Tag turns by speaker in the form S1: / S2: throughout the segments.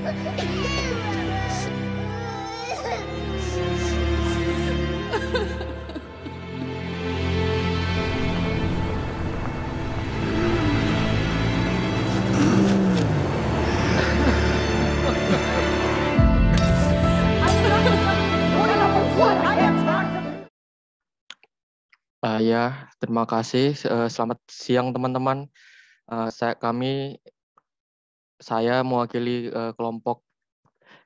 S1: Ya, terima kasih. Selamat siang teman-teman. Saya mewakili kelompok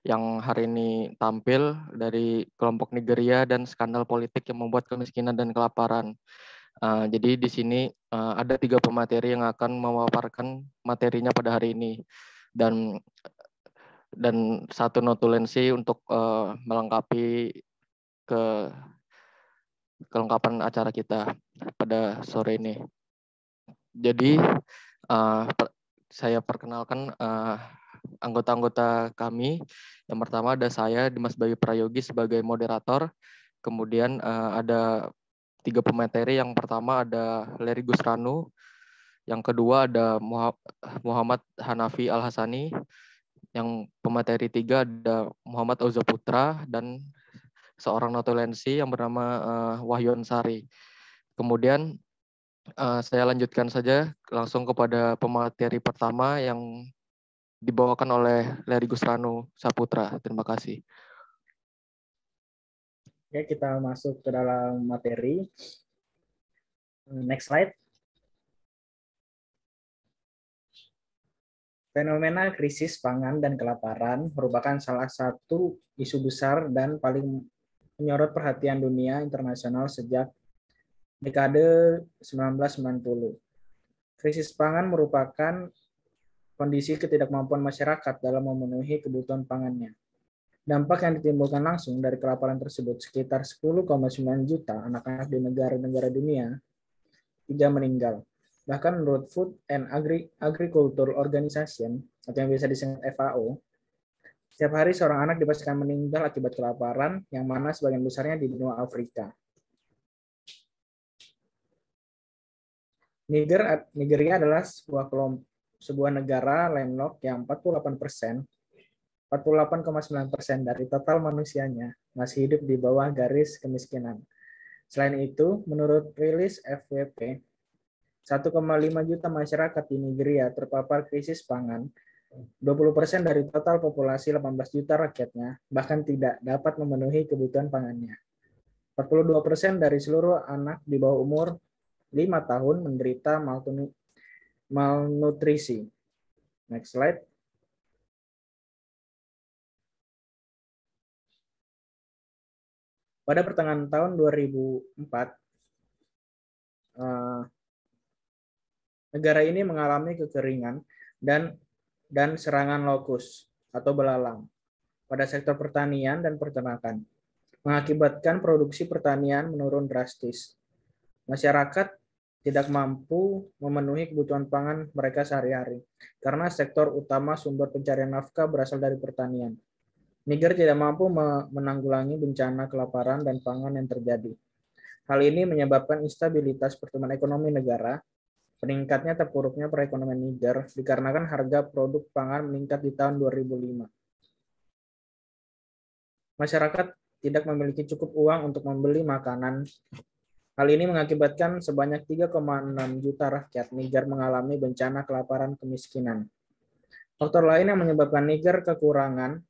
S1: yang hari ini tampil dari kelompok Nigeria dan skandal politik yang membuat kemiskinan dan kelaparan. Jadi di sini ada 3 pemateri yang akan memaparkan materinya pada hari ini, dan satu notulensi untuk melengkapi kelengkapan acara kita pada sore ini. Jadi saya perkenalkan anggota-anggota kami. Yang pertama ada saya, Dimas Bayu Prayogi, sebagai moderator. Kemudian ada 3 pemateri. Yang pertama ada Leri Gusranu. Yang kedua ada Muhammad Hanafi Al-Hasani. Yang pemateri 3 ada Muhammad Auza Putra dan seorang notulensi yang bernama Wahyu Ansari. Kemudian saya lanjutkan saja langsung kepada pemateri pertama yang dibawakan oleh Leri Gusranu Saputra. Terima kasih.
S2: Oke, kita masuk ke dalam materi. Next slide. Fenomena krisis pangan dan kelaparan merupakan salah satu isu besar dan paling menyorot perhatian dunia internasional sejak dekade 1990. Krisis pangan merupakan kondisi ketidakmampuan masyarakat dalam memenuhi kebutuhan pangannya. Dampak yang ditimbulkan langsung dari kelaparan tersebut, sekitar 10,9 juta anak-anak di negara-negara dunia tidak meninggal. Bahkan menurut Food and Agriculture Organization, atau yang biasa disingkat FAO, setiap hari seorang anak dipastikan meninggal akibat kelaparan, yang mana sebagian besarnya di benua Afrika. Nigeria adalah sebuah negara landlocked yang 48,9% dari total manusianya masih hidup di bawah garis kemiskinan. Selain itu, menurut rilis FWP, 1,5 juta masyarakat di Nigeria terpapar krisis pangan. 20% dari total populasi 18 juta rakyatnya bahkan tidak dapat memenuhi kebutuhan pangannya. 42% dari seluruh anak di bawah umur 5 tahun menderita malnutrisi. Next slide. Pada pertengahan tahun 2004, negara ini mengalami kekeringan dan serangan lokus atau belalang pada sektor pertanian dan peternakan, mengakibatkan produksi pertanian menurun drastis. Masyarakat tidak mampu memenuhi kebutuhan pangan mereka sehari-hari, karena sektor utama sumber pencarian nafkah berasal dari pertanian. Niger tidak mampu menanggulangi bencana kelaparan dan pangan yang terjadi. Hal ini menyebabkan instabilitas pertumbuhan ekonomi negara, peningkatnya terpuruknya perekonomian Niger dikarenakan harga produk pangan meningkat di tahun 2005. Masyarakat tidak memiliki cukup uang untuk membeli makanan. Hal ini mengakibatkan sebanyak 3,6 juta rakyat Niger mengalami bencana kelaparan kemiskinan. Faktor lain yang menyebabkan Niger kekurangan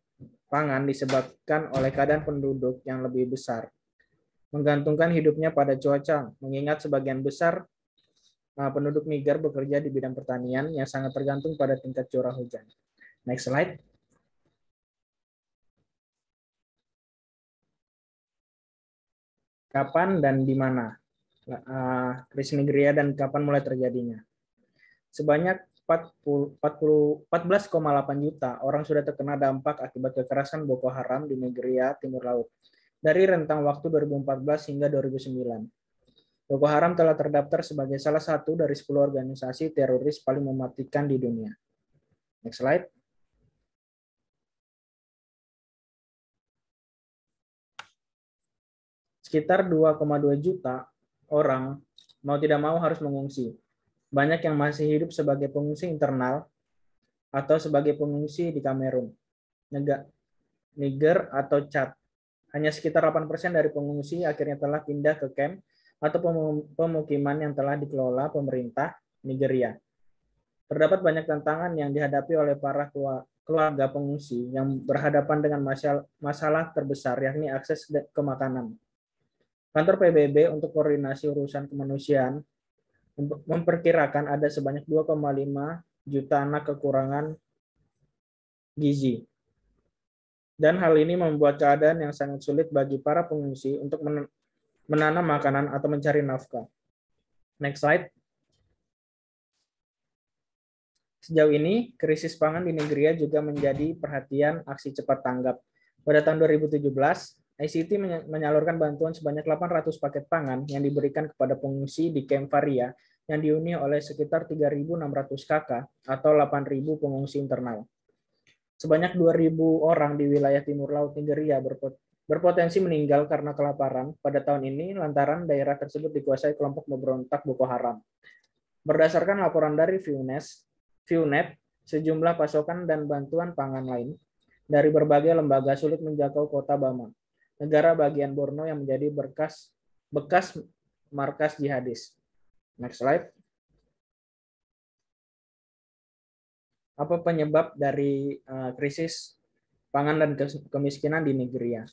S2: pangan disebabkan oleh keadaan penduduk yang lebih besar, menggantungkan hidupnya pada cuaca, mengingat sebagian besar penduduk Niger bekerja di bidang pertanian yang sangat tergantung pada tingkat curah hujan. Next slide. Kapan dan di mana krisis Nigeria dan kapan mulai terjadinya? Sebanyak 14,8 juta orang sudah terkena dampak akibat kekerasan Boko Haram di Nigeria Timur Laut dari rentang waktu 2014 hingga 2009. Boko Haram telah terdaftar sebagai salah satu dari 10 organisasi teroris paling mematikan di dunia. Next slide. Sekitar 2,2 juta orang mau tidak mau harus mengungsi. Banyak yang masih hidup sebagai pengungsi internal atau sebagai pengungsi di Kamerun. Niger atau Chad. Hanya sekitar 8% dari pengungsi akhirnya telah pindah ke kamp atau pemukiman yang telah dikelola pemerintah Nigeria. Terdapat banyak tantangan yang dihadapi oleh para keluarga pengungsi yang berhadapan dengan masalah terbesar, yakni akses ke makanan. Kantor PBB untuk koordinasi urusan kemanusiaan memperkirakan ada sebanyak 2,5 juta anak kekurangan gizi. Dan hal ini membuat keadaan yang sangat sulit bagi para pengungsi untuk menanam makanan atau mencari nafkah. Next slide. Sejauh ini, krisis pangan di Nigeria juga menjadi perhatian aksi cepat tanggap. Pada tahun 2017, ICT menyalurkan bantuan sebanyak 800 paket pangan yang diberikan kepada pengungsi di Camp Varia yang dihuni oleh sekitar 3.600 kakak atau 8.000 pengungsi internal. Sebanyak 2.000 orang di wilayah timur laut Nigeria berpotensi meninggal karena kelaparan pada tahun ini lantaran daerah tersebut dikuasai kelompok pemberontak Boko Haram. Berdasarkan laporan dari ViewNet, sejumlah pasokan dan bantuan pangan lain dari berbagai lembaga sulit menjangkau kota Bama, negara bagian Borno yang menjadi bekas markas jihadis. Next slide. Apa penyebab dari krisis pangan dan kemiskinan di Nigeria?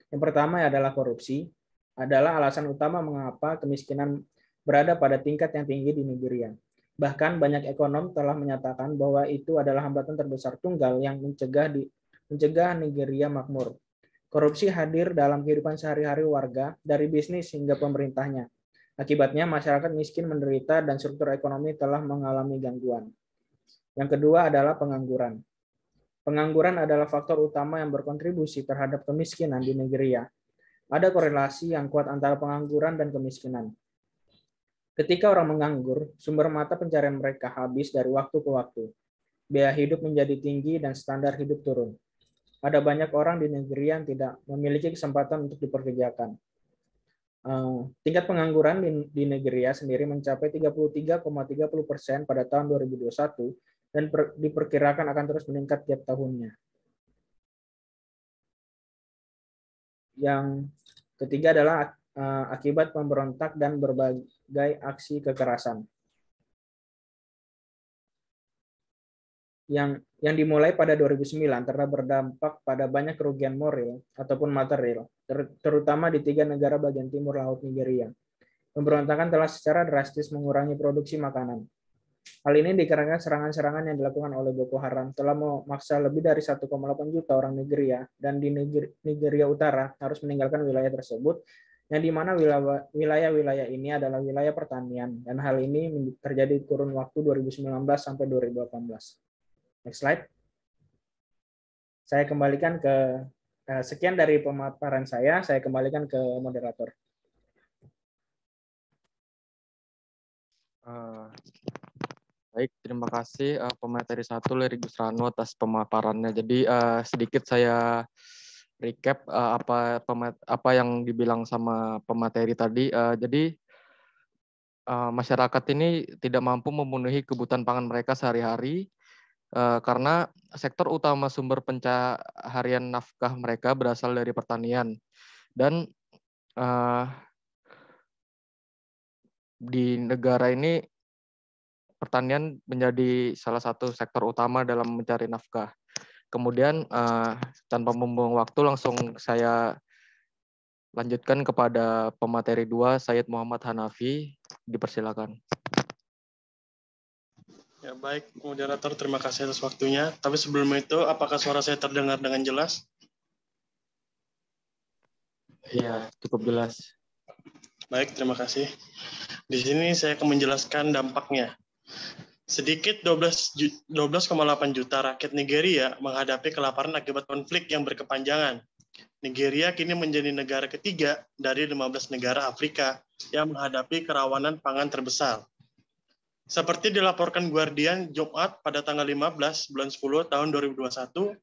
S2: Yang pertama adalah korupsi, adalah alasan utama mengapa kemiskinan berada pada tingkat yang tinggi di Nigeria. Bahkan banyak ekonom telah menyatakan bahwa itu adalah hambatan terbesar tunggal yang mencegah Nigeria makmur. Korupsi hadir dalam kehidupan sehari-hari warga, dari bisnis hingga pemerintahnya. Akibatnya masyarakat miskin menderita dan struktur ekonomi telah mengalami gangguan. Yang kedua adalah pengangguran. Pengangguran adalah faktor utama yang berkontribusi terhadap kemiskinan di Nigeria. Ada korelasi yang kuat antara pengangguran dan kemiskinan. Ketika orang menganggur, sumber mata pencarian mereka habis dari waktu ke waktu. Biaya hidup menjadi tinggi dan standar hidup turun. Ada banyak orang di Nigeria yang tidak memiliki kesempatan untuk dipekerjakan. Tingkat pengangguran di Nigeria sendiri mencapai 33,30% pada tahun 2021 dan diperkirakan akan terus meningkat tiap tahunnya. Yang ketiga adalah akibat pemberontak dan berbagai aksi kekerasan. Yang dimulai pada 2009 telah berdampak pada banyak kerugian moral ataupun material, terutama di 3 negara bagian timur laut Nigeria. Pemberontakan telah secara drastis mengurangi produksi makanan. Hal ini dikarenakan serangan-serangan yang dilakukan oleh Boko Haram telah memaksa lebih dari 1,8 juta orang Nigeria dan di Nigeria Utara harus meninggalkan wilayah tersebut, yang di mana wilayah-wilayah ini adalah wilayah pertanian, dan hal ini terjadi kurun waktu 2019 sampai 2018. Next slide. Saya kembalikan ke sekian dari pemaparan saya kembalikan ke moderator.
S1: Baik, terima kasih pemateri 1 Lirik Gusrano atas pemaparannya. Jadi sedikit saya recap apa yang dibilang sama pemateri tadi. Jadi masyarakat ini tidak mampu memenuhi kebutuhan pangan mereka sehari-hari karena sektor utama sumber pencaharian nafkah mereka berasal dari pertanian, dan di negara ini pertanian menjadi salah satu sektor utama dalam mencari nafkah. Kemudian tanpa membuang waktu langsung saya lanjutkan kepada pemateri 2, Sayyid Muhammad Hanafi. Dipersilakan.
S3: Ya, baik, moderator, terima kasih atas waktunya. Tapi sebelum itu, apakah suara saya terdengar dengan jelas?
S1: Iya, cukup jelas.
S3: Baik, terima kasih. Di sini saya akan menjelaskan dampaknya. Sedikit 12,8 juta rakyat Nigeria menghadapi kelaparan akibat konflik yang berkepanjangan. Nigeria kini menjadi negara ketiga dari 15 negara Afrika yang menghadapi kerawanan pangan terbesar. Seperti dilaporkan Guardian Jumat pada tanggal 15 bulan 10 tahun 2021,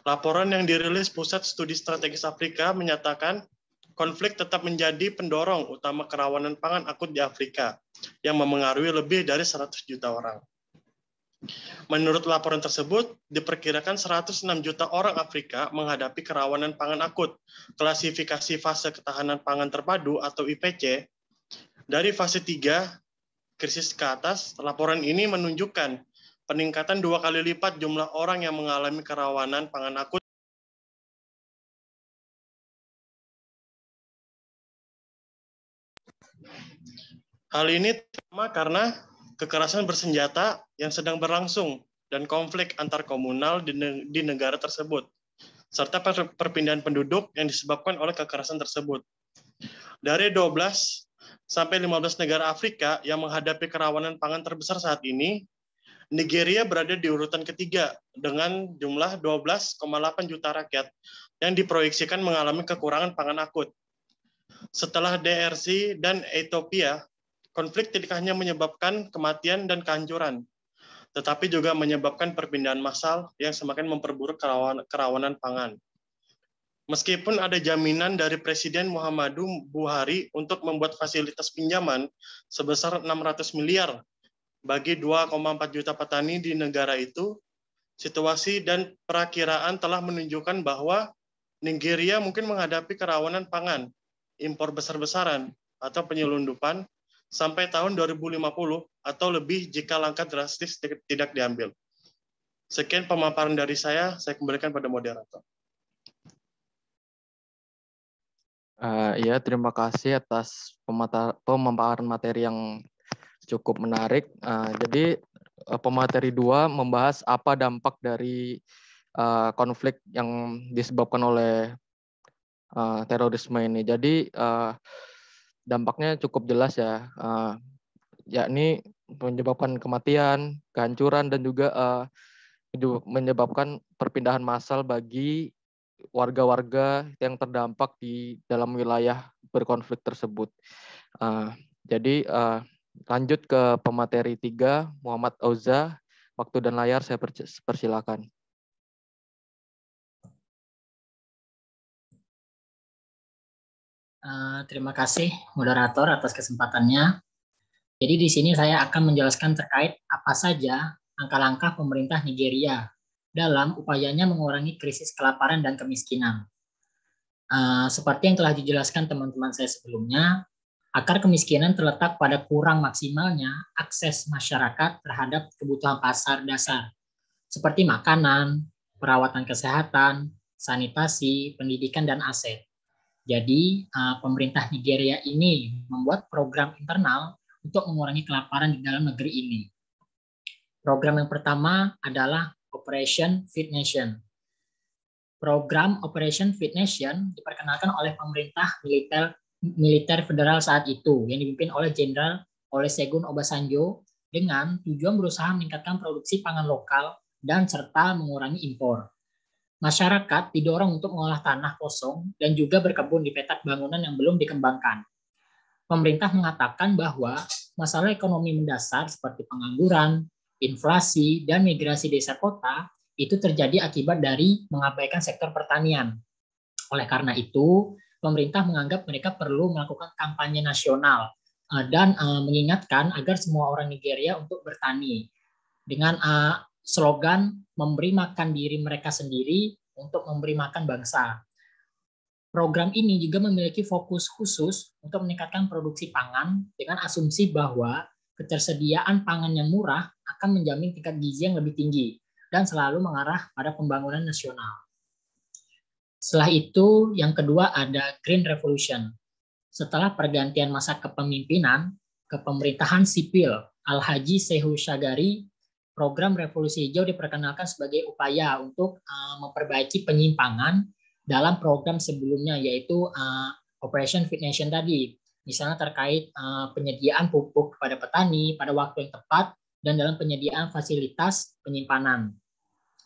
S3: laporan yang dirilis Pusat Studi Strategis Afrika menyatakan konflik tetap menjadi pendorong utama kerawanan pangan akut di Afrika yang memengaruhi lebih dari 100 juta orang. Menurut laporan tersebut, diperkirakan 106 juta orang Afrika menghadapi kerawanan pangan akut. Klasifikasi fase ketahanan pangan terpadu atau IPC, dari fase 3 krisis ke atas, laporan ini menunjukkan peningkatan 2 kali lipat jumlah orang yang mengalami kerawanan pangan akut. Hal ini terutama karena kekerasan bersenjata yang sedang berlangsung dan konflik antar komunal di negara tersebut, serta perpindahan penduduk yang disebabkan oleh kekerasan tersebut. Dari 12 sampai 15 negara Afrika yang menghadapi kerawanan pangan terbesar saat ini, Nigeria berada di urutan ketiga dengan jumlah 12,8 juta rakyat yang diproyeksikan mengalami kekurangan pangan akut. Setelah DRC dan Ethiopia, konflik tidak hanya menyebabkan kematian dan kehancuran, tetapi juga menyebabkan perpindahan massal yang semakin memperburuk kerawanan pangan. Meskipun ada jaminan dari Presiden Muhammadu Buhari untuk membuat fasilitas pinjaman sebesar 600 miliar bagi 2,4 juta petani di negara itu, situasi dan perakiraan telah menunjukkan bahwa Nigeria mungkin menghadapi kerawanan pangan, impor besar-besaran, atau penyelundupan sampai tahun 2050 atau lebih jika langkah drastis tidak diambil. Sekian pemaparan dari saya kembalikan pada moderator.
S1: Ya, terima kasih atas pemaparan materi yang cukup menarik. Jadi pemateri 2 membahas apa dampak dari konflik yang disebabkan oleh terorisme ini. Jadi dampaknya cukup jelas ya, yakni menyebabkan kematian, kehancuran, dan juga menyebabkan perpindahan massal bagi warga-warga yang terdampak di dalam wilayah berkonflik tersebut. Jadi lanjut ke pemateri 3, Muhammad Auza. Waktu dan layar saya persilakan.
S4: Terima kasih moderator atas kesempatannya. Jadi di sini saya akan menjelaskan terkait apa saja langkah-langkah pemerintah Nigeria dalam upayanya mengurangi krisis kelaparan dan kemiskinan. Seperti yang telah dijelaskan teman-teman saya sebelumnya, akar kemiskinan terletak pada kurang maksimalnya akses masyarakat terhadap kebutuhan pasar dasar, seperti makanan, perawatan kesehatan, sanitasi, pendidikan, dan aset. Jadi, pemerintah Nigeria ini membuat program internal untuk mengurangi kelaparan di dalam negeri ini. Program yang pertama adalah Operation Feed Nation. Program Operation Feed Nation diperkenalkan oleh pemerintah militer federal saat itu yang dipimpin oleh Jenderal Olusegun Obasanjo dengan tujuan berusaha meningkatkan produksi pangan lokal dan serta mengurangi impor. Masyarakat didorong untuk mengolah tanah kosong dan juga berkebun di petak bangunan yang belum dikembangkan. Pemerintah mengatakan bahwa masalah ekonomi mendasar seperti pengangguran, inflasi, dan migrasi desa kota itu terjadi akibat dari mengabaikan sektor pertanian. Oleh karena itu, pemerintah menganggap mereka perlu melakukan kampanye nasional dan mengingatkan agar semua orang Nigeria untuk bertani dengan slogan memberi makan diri mereka sendiri untuk memberi makan bangsa. Program ini juga memiliki fokus khusus untuk meningkatkan produksi pangan dengan asumsi bahwa ketersediaan pangan yang murah akan menjamin tingkat gizi yang lebih tinggi dan selalu mengarah pada pembangunan nasional. Setelah itu, yang kedua ada Green Revolution. Setelah pergantian masa kepemimpinan ke pemerintahan sipil Al-Haji Sehu Shagari, program Revolusi Hijau diperkenalkan sebagai upaya untuk memperbaiki penyimpangan dalam program sebelumnya, yaitu Operation Feed Nation tadi. Misalnya terkait penyediaan pupuk kepada petani pada waktu yang tepat dan dalam penyediaan fasilitas penyimpanan.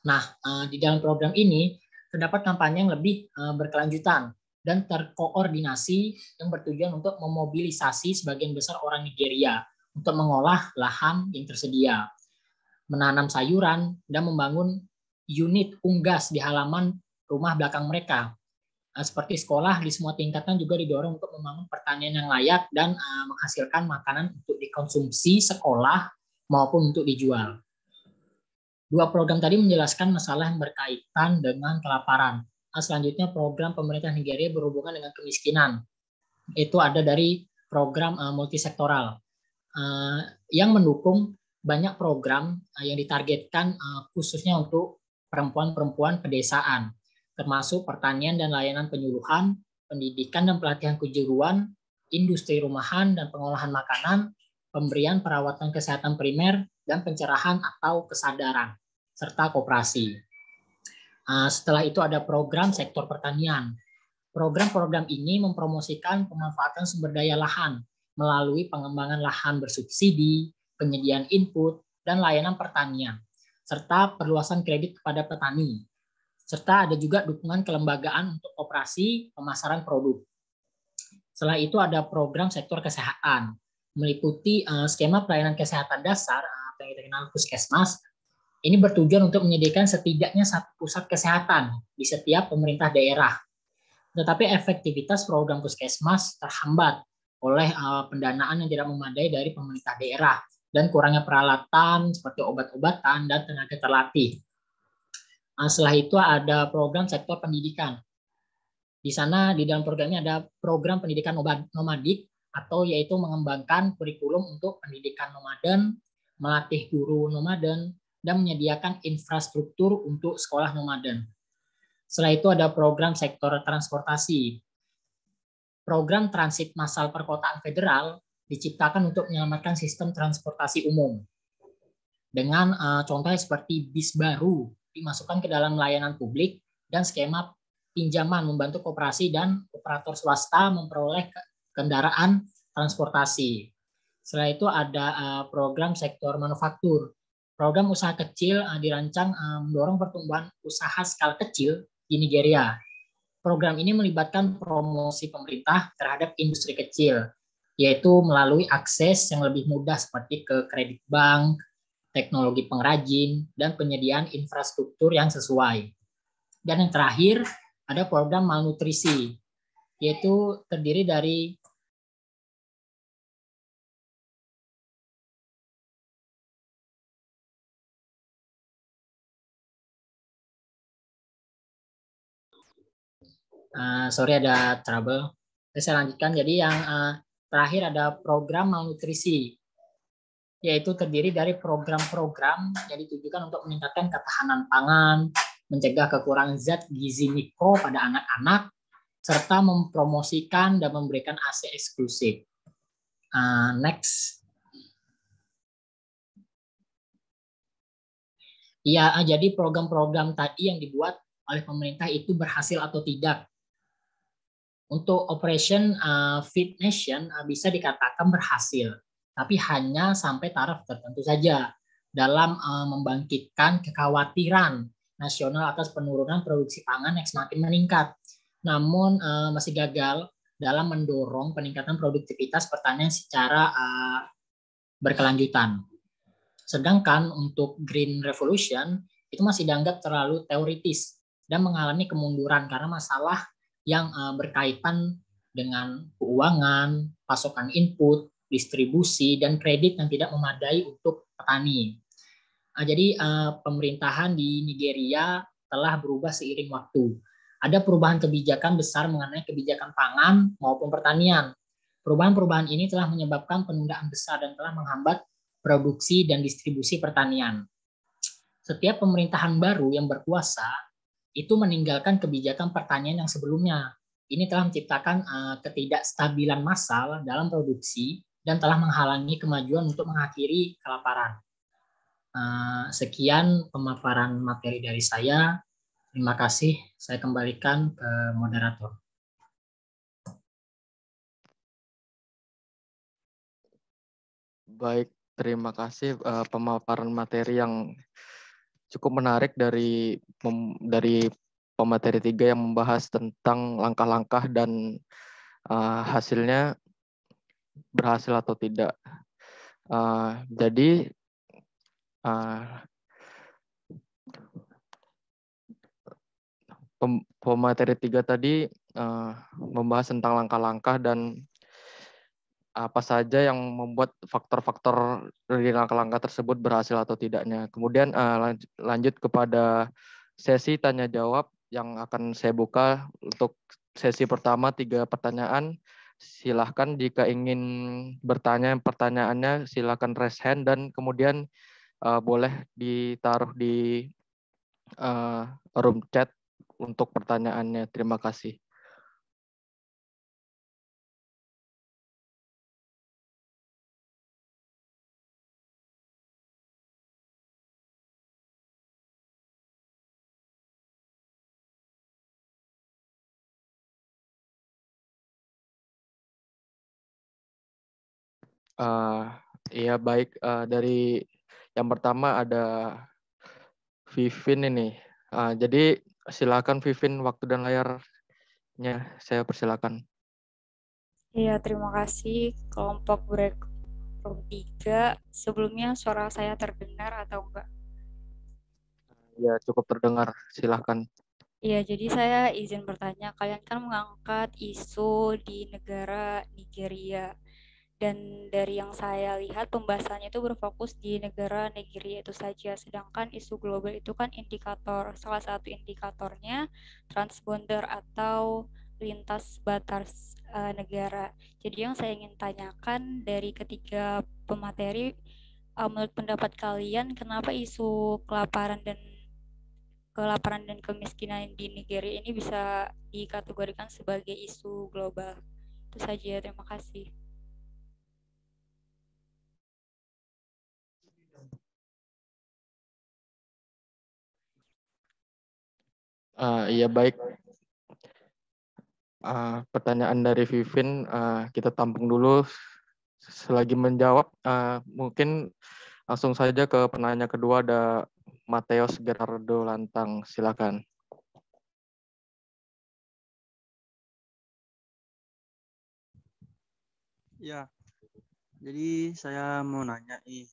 S4: Nah, di dalam program ini terdapat kampanye yang lebih berkelanjutan dan terkoordinasi yang bertujuan untuk memobilisasi sebagian besar orang Nigeria untuk mengolah lahan yang tersedia, menanam sayuran, dan membangun unit unggas di halaman rumah belakang mereka. Seperti sekolah di semua tingkatan juga didorong untuk membangun pertanian yang layak dan menghasilkan makanan untuk dikonsumsi sekolah maupun untuk dijual. Dua program tadi menjelaskan masalah yang berkaitan dengan kelaparan. Selanjutnya program pemerintah Nigeria berhubungan dengan kemiskinan. Itu ada dari program multisektoral yang mendukung banyak program yang ditargetkan khususnya untuk perempuan-perempuan pedesaan, termasuk pertanian dan layanan penyuluhan, pendidikan dan pelatihan kejuruan, industri rumahan dan pengolahan makanan, pemberian perawatan kesehatan primer, dan pencerahan atau kesadaran, serta koperasi. Setelah itu ada program sektor pertanian. Program-program ini mempromosikan pemanfaatan sumber daya lahan melalui pengembangan lahan bersubsidi, penyediaan input, dan layanan pertanian, serta perluasan kredit kepada petani. Serta ada juga dukungan kelembagaan untuk operasi pemasaran produk. Setelah itu ada program sektor kesehatan, meliputi skema pelayanan kesehatan dasar atau yang kita kenal puskesmas. Ini bertujuan untuk menyediakan setidaknya satu pusat kesehatan di setiap pemerintah daerah. Tetapi efektivitas program puskesmas terhambat oleh pendanaan yang tidak memadai dari pemerintah daerah dan kurangnya peralatan seperti obat-obatan dan tenaga terlatih. Setelah itu ada program sektor pendidikan. Di sana di dalam programnya ada program pendidikan nomadik atau yaitu mengembangkan kurikulum untuk pendidikan nomaden, melatih guru nomaden, dan menyediakan infrastruktur untuk sekolah nomaden. Setelah itu ada program sektor transportasi. Program transit massal perkotaan federal diciptakan untuk menyelamatkan sistem transportasi umum. Dengan contohnya seperti bis baru dimasukkan ke dalam layanan publik dan skema pinjaman membantu koperasi dan operator swasta memperoleh kendaraan transportasi. Setelah itu ada program sektor manufaktur. Program usaha kecil dirancang mendorong pertumbuhan usaha skala kecil di Nigeria. Program ini melibatkan promosi pemerintah terhadap industri kecil, yaitu melalui akses yang lebih mudah seperti ke kredit bank, teknologi pengrajin, dan penyediaan infrastruktur yang sesuai. Dan yang terakhir, ada program malnutrisi, yaitu terdiri dari sorry ada trouble. Saya lanjutkan. Jadi yang terakhir ada program malnutrisi, yaitu terdiri dari program-program yang ditujukan untuk meningkatkan ketahanan pangan, mencegah kekurangan zat gizi mikro pada anak-anak, serta mempromosikan dan memberikan ASI eksklusif. Next. Ya, jadi program-program tadi yang dibuat oleh pemerintah itu berhasil atau tidak. Untuk Operation Feed Nation bisa dikatakan berhasil, tapi hanya sampai taraf tertentu saja dalam membangkitkan kekhawatiran nasional atas penurunan produksi pangan yang semakin meningkat. Namun masih gagal dalam mendorong peningkatan produktivitas pertanian secara berkelanjutan. Sedangkan untuk Green Revolution itu masih dianggap terlalu teoritis dan mengalami kemunduran karena masalah yang berkaitan dengan keuangan, pasokan input, distribusi, dan kredit yang tidak memadai untuk petani. Jadi pemerintahan di Nigeria telah berubah seiring waktu. Ada perubahan kebijakan besar mengenai kebijakan pangan maupun pertanian. Perubahan-perubahan ini telah menyebabkan penundaan besar dan telah menghambat produksi dan distribusi pertanian. Setiap pemerintahan baru yang berkuasa itu meninggalkan kebijakan pertanian yang sebelumnya. Ini telah menciptakan ketidakstabilan massal dalam produksi dan telah menghalangi kemajuan untuk mengakhiri kelaparan. Sekian pemaparan materi dari saya. Terima kasih. Saya kembalikan ke moderator.
S1: Baik, terima kasih pemaparan materi yang cukup menarik dari pemateri 3 yang membahas tentang langkah-langkah dan hasilnya berhasil atau tidak. Jadi pemateri 3 tadi membahas tentang langkah-langkah dan apa saja yang membuat faktor-faktor dari langkah-langkah tersebut berhasil atau tidaknya. Kemudian lanjut kepada sesi tanya jawab yang akan saya buka untuk sesi pertama 3 pertanyaan. Silahkan jika ingin bertanya pertanyaannya silahkan raise hand dan kemudian boleh ditaruh di room chat untuk pertanyaannya. Terima kasih. Iya baik, dari yang pertama ada Vivin ini. Jadi silakan Vivin, waktu dan layarnya saya persilakan.
S5: Iya, terima kasih kelompok break room 3. Sebelumnya suara saya terdengar atau enggak?
S1: Ya, cukup terdengar. Silakan.
S5: Iya, jadi saya izin bertanya, kalian kan mengangkat isu di negara Nigeria. Dan dari yang saya lihat pembahasannya itu berfokus di negara Nigeria itu saja. Sedangkan isu global itu kan indikator, salah satu indikatornya transponder atau lintas batas negara. Jadi yang saya ingin tanyakan dari ketiga pemateri, menurut pendapat kalian kenapa isu kelaparan dan kemiskinan di Nigeria ini bisa dikategorikan sebagai isu global? Itu saja, terima kasih.
S1: Iya baik. Pertanyaan dari Vivin kita tampung dulu. Selagi menjawab, mungkin langsung saja ke penanya kedua, ada Mateos Gerardo Lantang. Silakan.
S6: Ya, jadi saya mau nanya nih,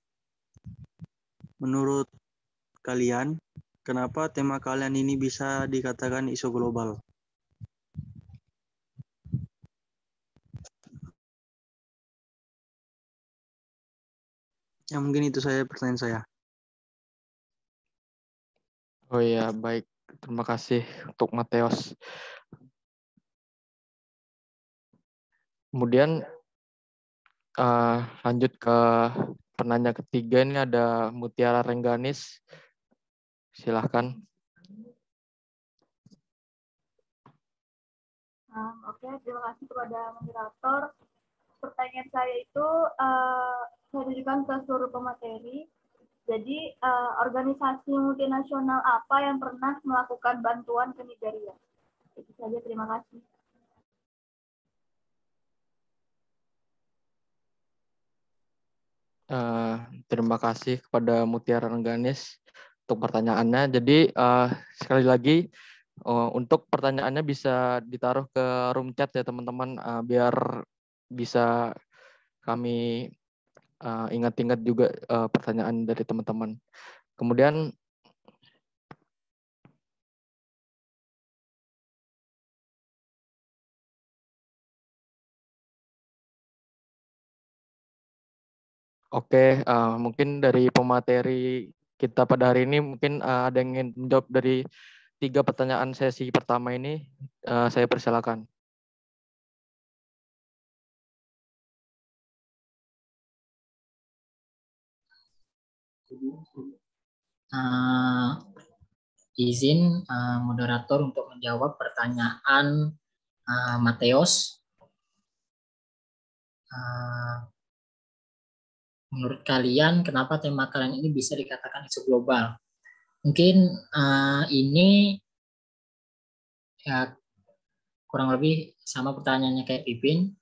S6: menurut kalian, kenapa tema kalian ini bisa dikatakan isu global? Ya mungkin itu saya pertanyaan saya.
S1: Oh iya, baik. Terima kasih untuk Mateos. Kemudian lanjut ke penanya ketiga, ini ada Mutiara Rengganis. Silahkan.
S7: Oke, terima kasih kepada moderator. Pertanyaan saya itu saya tujukan ke seluruh pemateri. Jadi organisasi multinasional apa yang pernah melakukan bantuan ke Nigeria? Itu saja, terima kasih.
S1: Terima kasih kepada Mutiara Rengganis untuk pertanyaannya. Jadi sekali lagi untuk pertanyaannya bisa ditaruh ke room chat ya teman-teman, biar bisa kami ingat-ingat juga pertanyaan dari teman-teman. Kemudian oke, mungkin dari pemateri kita pada hari ini mungkin ada yang ingin menjawab dari 3 pertanyaan sesi pertama ini, saya persilakan.
S4: Izin moderator untuk menjawab pertanyaan Mateos. Menurut kalian, kenapa tema kalian ini bisa dikatakan isu global? Mungkin ini ya kurang lebih sama pertanyaannya kayak Pipin.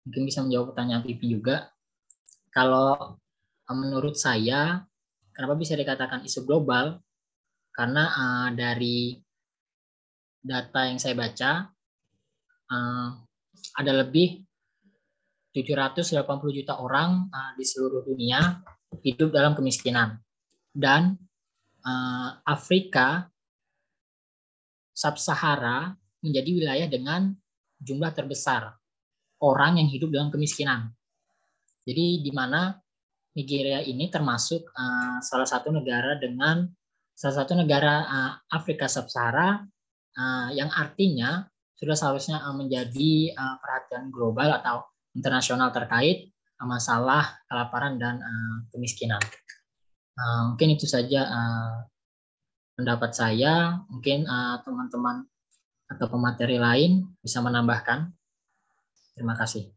S4: Mungkin bisa menjawab pertanyaan Pipin juga. Kalau menurut saya, kenapa bisa dikatakan isu global? Karena dari data yang saya baca, ada lebih 780 juta orang di seluruh dunia hidup dalam kemiskinan. Dan Afrika Sub-Sahara menjadi wilayah dengan jumlah terbesar orang yang hidup dalam kemiskinan. Jadi di mana Nigeria ini termasuk salah satu negara Afrika Sub-Sahara yang artinya sudah seharusnya menjadi perhatian global atau internasional terkait masalah kelaparan dan kemiskinan. Mungkin itu saja pendapat saya. Mungkin teman-teman atau pemateri lain bisa menambahkan. Terima kasih.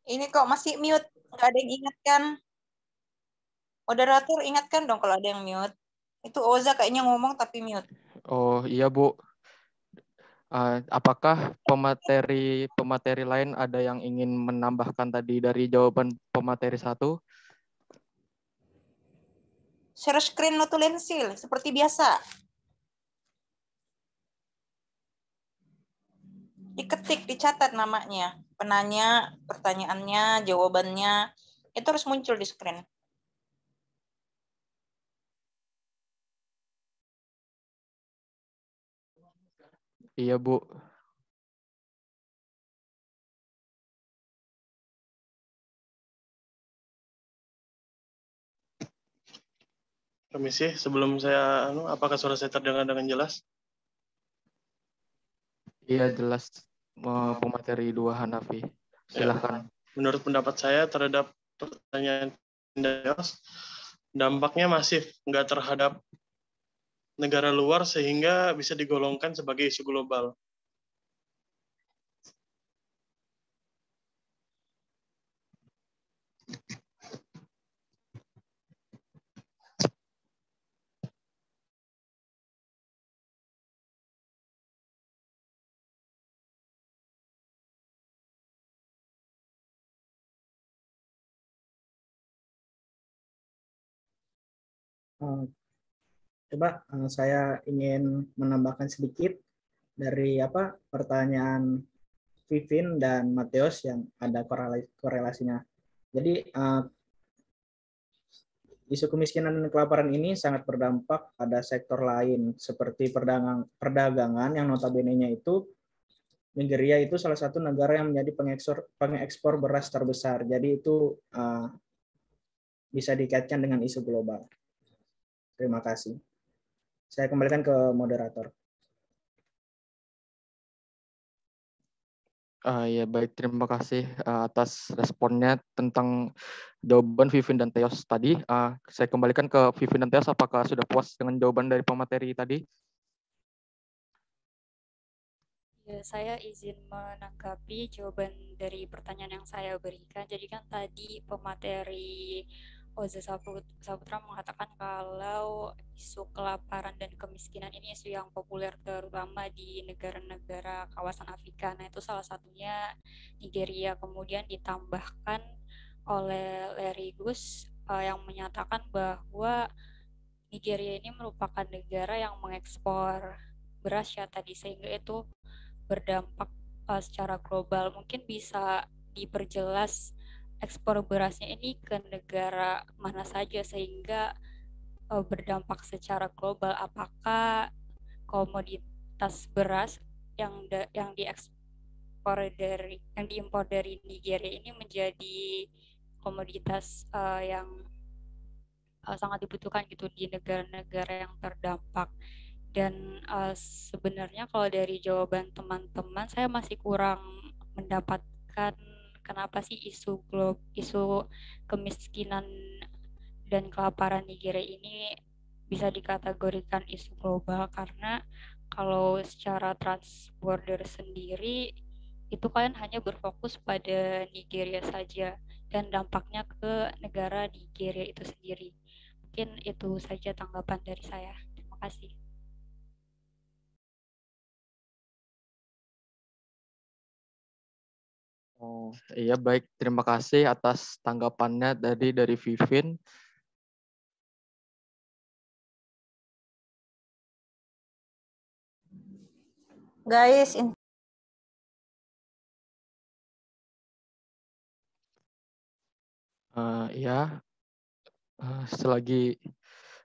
S8: Ini kok masih mute, nggak ada yang ingatkan. Moderator ingatkan dong kalau ada yang mute. Itu Oza kayaknya ngomong tapi mute.
S1: Oh iya Bu. Apakah pemateri lain ada yang ingin menambahkan tadi dari jawaban pemateri 1?
S8: Share screen notulensil seperti biasa. Diketik, dicatat namanya, penanya, pertanyaannya, jawabannya, itu harus muncul di screen.
S1: Iya Bu.
S3: Permisi, sebelum saya, apakah suara saya terdengar dengan jelas?
S1: Iya jelas, pemateri 2 Hanafi. Silakan.
S3: Menurut pendapat saya terhadap pertanyaan Deos, dampaknya masif, nggak terhadap negara luar sehingga bisa digolongkan sebagai isu global.
S2: Coba saya ingin menambahkan sedikit dari pertanyaan Vivin dan Mateus yang ada korelasinya. Jadi isu kemiskinan dan kelaparan ini sangat berdampak pada sektor lain seperti perdagangan yang notabene-nya itu Nigeria itu salah satu negara yang menjadi pengekspor beras terbesar. Jadi itu bisa dikaitkan dengan isu global. Terima kasih. Saya kembalikan ke moderator.
S1: Ya baik, terima kasih atas responnya tentang jawaban Vivin dan Theos tadi. Saya kembalikan ke Vivin dan Theos, apakah sudah puas dengan jawaban dari pemateri tadi?
S5: Ya, saya izin menanggapi jawaban dari pertanyaan yang saya berikan. Jadi kan tadi pemateri Oza Saputra mengatakan kalau isu kelaparan dan kemiskinan ini isu yang populer terutama di negara-negara kawasan Afrika. Nah, itu salah satunya Nigeria. Kemudian ditambahkan oleh Larry Gus yang menyatakan bahwa Nigeria ini merupakan negara yang mengekspor beras ya tadi, sehingga itu berdampak secara global. Mungkin bisa diperjelas ekspor berasnya ini ke negara mana saja sehingga berdampak secara global. Apakah komoditas beras yang diimpor dari Nigeria ini menjadi komoditas yang sangat dibutuhkan gitu di negara-negara yang terdampak. Dan sebenarnya kalau dari jawaban teman-teman saya masih kurang mendapatkan kenapa sih isu kemiskinan dan kelaparan Nigeria ini bisa dikategorikan isu global, karena kalau secara transborder sendiri itu kalian hanya berfokus pada Nigeria saja dan dampaknya ke negara Nigeria itu sendiri. Mungkin itu saja tanggapan dari saya. Terima kasih.
S1: Oh iya baik, terima kasih atas tanggapannya dari Vivin.
S8: Guys,
S1: Ya,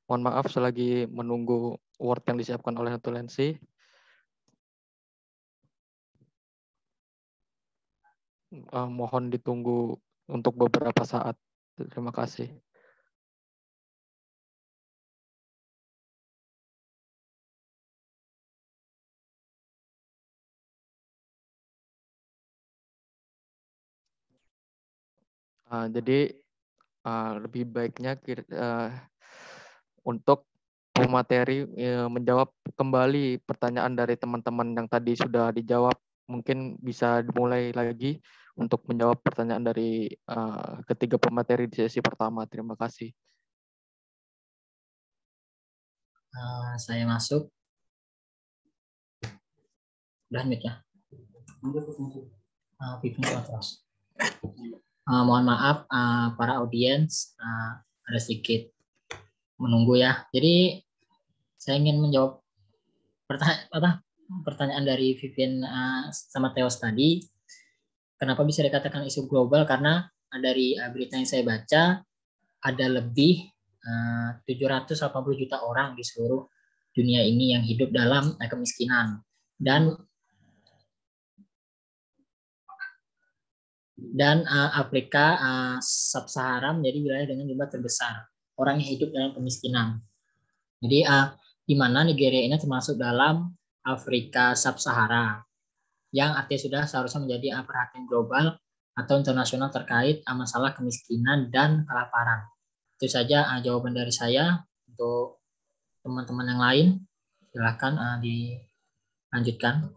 S1: Mohon maaf selagi menunggu Word yang disiapkan oleh notulensi. Mohon ditunggu untuk beberapa saat. Terima kasih. Jadi lebih baiknya untuk pemateri menjawab kembali pertanyaan dari teman-teman yang tadi sudah dijawab. Mungkin bisa dimulai lagi untuk menjawab pertanyaan dari ketiga pemateri di sesi pertama. Terima kasih.
S4: Saya masuk. Udah mic ya. Terus. Mohon maaf para audiens, ada sedikit menunggu ya. Jadi saya ingin menjawab pertanyaan dari Vivien sama Theos tadi. Kenapa bisa dikatakan isu global? Karena dari berita yang saya baca ada lebih 780 juta orang di seluruh dunia ini yang hidup dalam kemiskinan, dan Afrika Sub-Sahara menjadi wilayah dengan jumlah terbesar orang yang hidup dalam kemiskinan. Jadi di mana Nigeria ini termasuk dalam Afrika Sub-Sahara, yang artinya sudah seharusnya menjadi perhatian global atau internasional terkait masalah kemiskinan dan kelaparan. Itu saja jawaban dari saya. Untuk teman-teman yang lain, silakan dilanjutkan.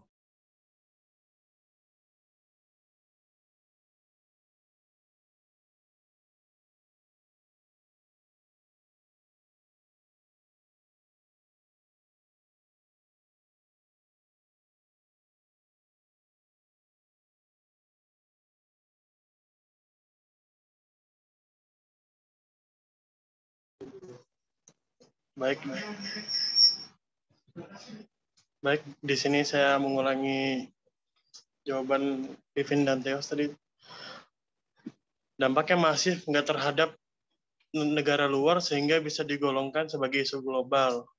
S3: Baik, di sini saya mengulangi jawaban Vivien dan Theos tadi. Dampaknya masif nggak terhadap negara luar sehingga bisa digolongkan sebagai isu global.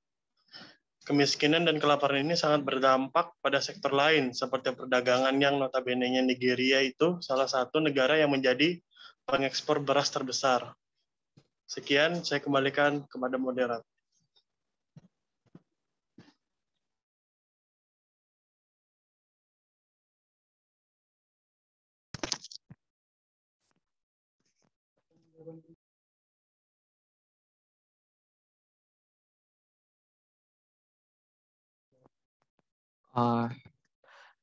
S3: Kemiskinan dan kelaparan ini sangat berdampak pada sektor lain, seperti perdagangan yang notabene-nya Nigeria itu salah satu negara yang menjadi pengekspor beras terbesar. Sekian, saya kembalikan kepada moderator.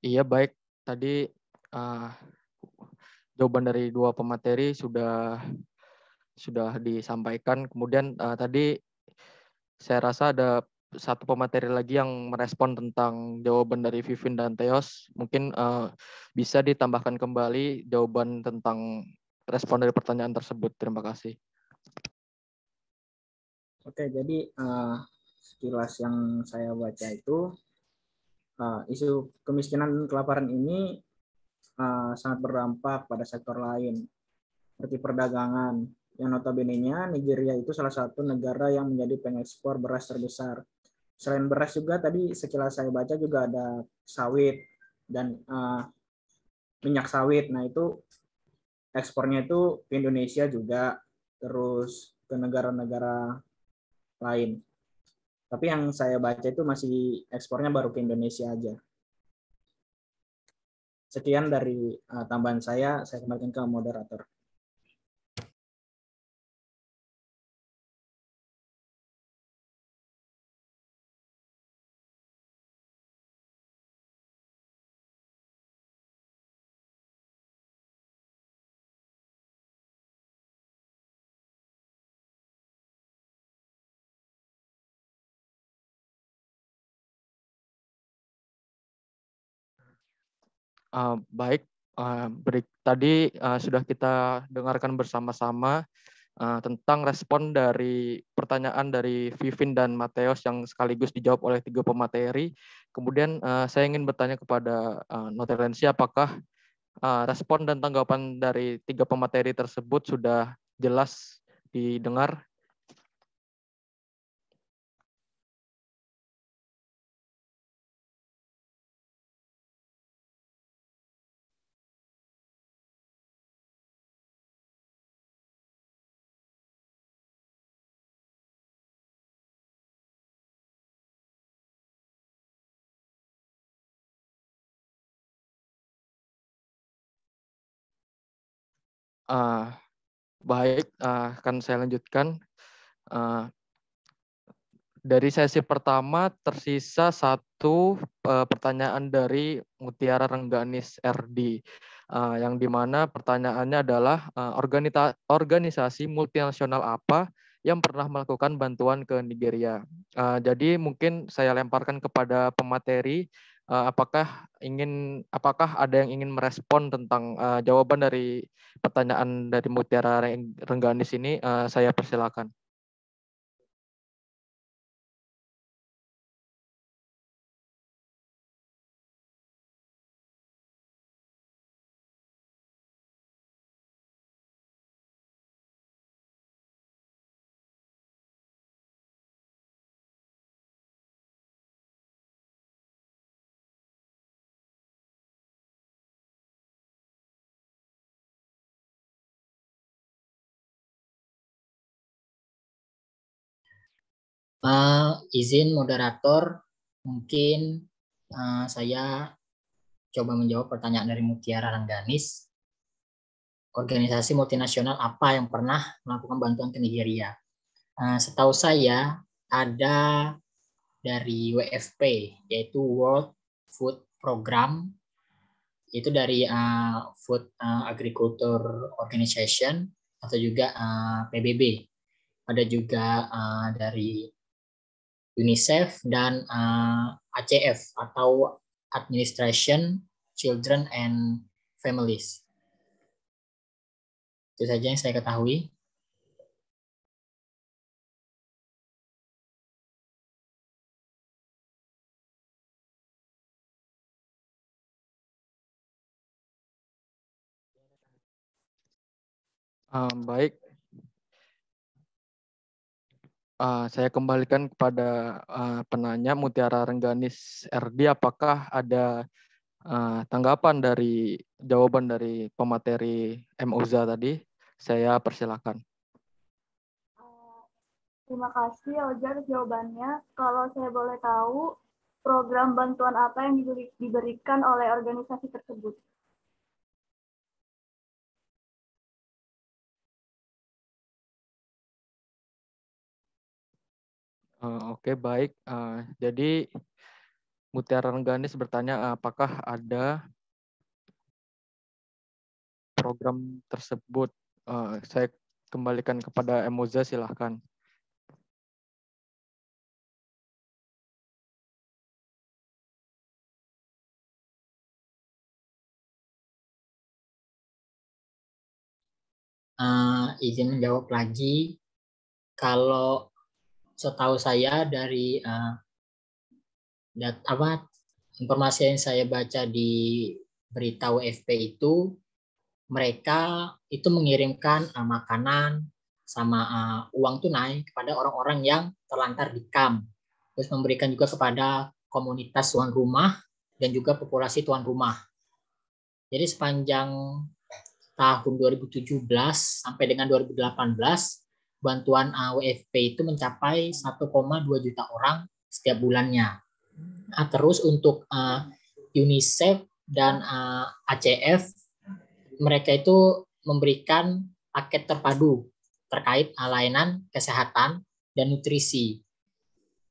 S1: Iya, baik. Tadi jawaban dari dua pemateri sudah disampaikan. Kemudian tadi saya rasa ada satu pemateri lagi yang merespon tentang jawaban dari Vivien dan Theos. Mungkin bisa ditambahkan kembali jawaban tentang respon dari pertanyaan tersebut. Terima kasih.
S2: Oke, jadi sekilas yang saya baca itu isu kemiskinan dan kelaparan ini sangat berdampak pada sektor lain seperti perdagangan, yang notabene-nya Nigeria itu salah satu negara yang menjadi pengekspor beras terbesar. Selain beras juga tadi sekilas saya baca juga ada sawit dan minyak sawit. Nah itu ekspornya itu ke Indonesia juga, terus ke negara-negara lain. Tapi yang saya baca itu masih ekspornya baru ke Indonesia aja. Sekian dari tambahan saya kembalikan ke moderator.
S1: Baik, tadi sudah kita dengarkan bersama-sama tentang respon dari pertanyaan dari Vivien dan Theos yang sekaligus dijawab oleh tiga pemateri. Kemudian saya ingin bertanya kepada notulensi apakah respon dan tanggapan dari tiga pemateri tersebut sudah jelas didengar Baik, akan saya lanjutkan. Dari sesi pertama tersisa satu pertanyaan dari Mutiara Rengganis RD, yang dimana pertanyaannya adalah organisasi multinasional apa yang pernah melakukan bantuan ke Nigeria. Jadi mungkin saya lemparkan kepada pemateri, apakah ada yang ingin merespon tentang jawaban dari pertanyaan dari Mutiara Rengganis ini. Saya persilakan.
S4: Izin moderator, mungkin saya coba menjawab pertanyaan dari Mutiara Rengganis. Organisasi multinasional apa yang pernah melakukan bantuan ke Nigeria? Setahu saya ada dari WFP, yaitu World Food Program, itu dari Food Agriculture Organization atau juga PBB. Ada juga dari UNICEF dan ACF atau Administration Children and Families. Itu saja yang saya ketahui.
S1: Baik. Saya kembalikan kepada penanya Mutiara Rengganis RD, apakah ada tanggapan dari jawaban dari pemateri MOZA tadi? Saya persilakan.
S7: Terima kasih Oja atas jawabannya. Kalau saya boleh tahu, program bantuan apa yang diberikan oleh organisasi tersebut?
S1: Oke, baik. Jadi Mutiara Rengganis bertanya apakah ada program tersebut. Saya kembalikan kepada MOZA, silahkan.
S4: Izin menjawab lagi. Kalau setahu saya dari informasi yang saya baca di berita WFP itu, mereka itu mengirimkan makanan sama uang tunai kepada orang-orang yang terlantar di kamp, terus memberikan juga kepada komunitas tuan rumah dan juga populasi tuan rumah. Jadi sepanjang tahun 2017 sampai dengan 2018, bantuan WFP itu mencapai 1,2 juta orang setiap bulannya. Nah, terus untuk UNICEF dan ACF, mereka itu memberikan paket terpadu terkait layanan kesehatan dan nutrisi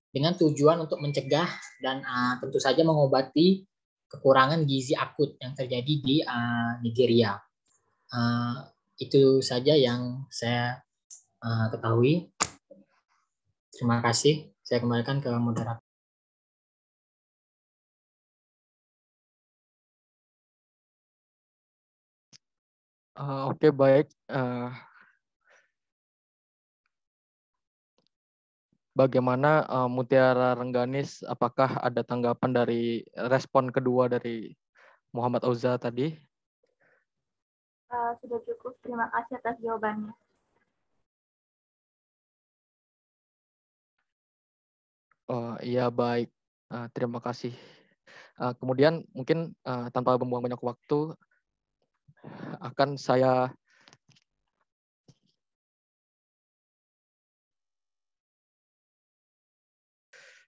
S4: dengan tujuan untuk mencegah dan tentu saja mengobati kekurangan gizi akut yang terjadi di Nigeria. Itu saja yang saya ketahui. Terima kasih. Saya kembalikan ke moderator.
S1: Oke, baik. Bagaimana Mutiara Rengganis, apakah ada tanggapan dari respon kedua dari Muhammad Auza tadi?
S7: Sudah cukup, terima kasih atas jawabannya.
S1: Iya, baik. Terima kasih. Kemudian mungkin tanpa membuang banyak waktu, akan saya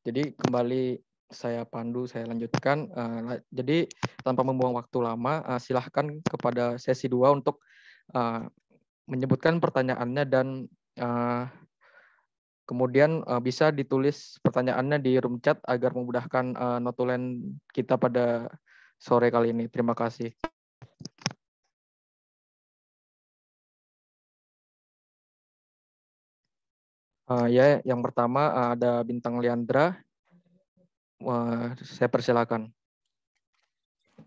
S1: jadi kembali saya pandu, saya lanjutkan. Jadi tanpa membuang waktu lama, silahkan kepada sesi 2 untuk menyebutkan pertanyaannya dan kemudian bisa ditulis pertanyaannya di room chat agar memudahkan notulen kita pada sore kali ini. Terima kasih. Ya, yang pertama ada Bintang Leandra. Saya persilakan.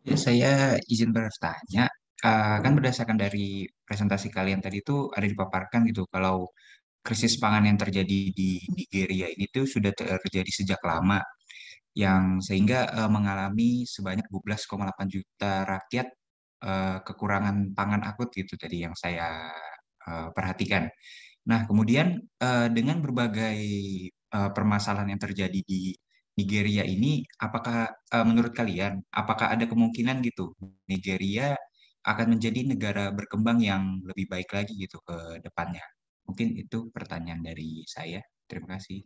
S9: Ya, saya izin bertanya. Kan berdasarkan dari presentasi kalian tadi itu ada dipaparkan gitu kalau krisis pangan yang terjadi di Nigeria ini tuh sudah terjadi sejak lama, yang sehingga mengalami sebanyak 12,8 juta rakyat kekurangan pangan akut gitu tadi yang saya perhatikan. Nah, kemudian dengan berbagai permasalahan yang terjadi di Nigeria ini, apakah menurut kalian, apakah ada kemungkinan gitu Nigeria akan menjadi negara berkembang yang lebih baik lagi gitu ke depannya? Mungkin itu pertanyaan dari saya. Terima kasih.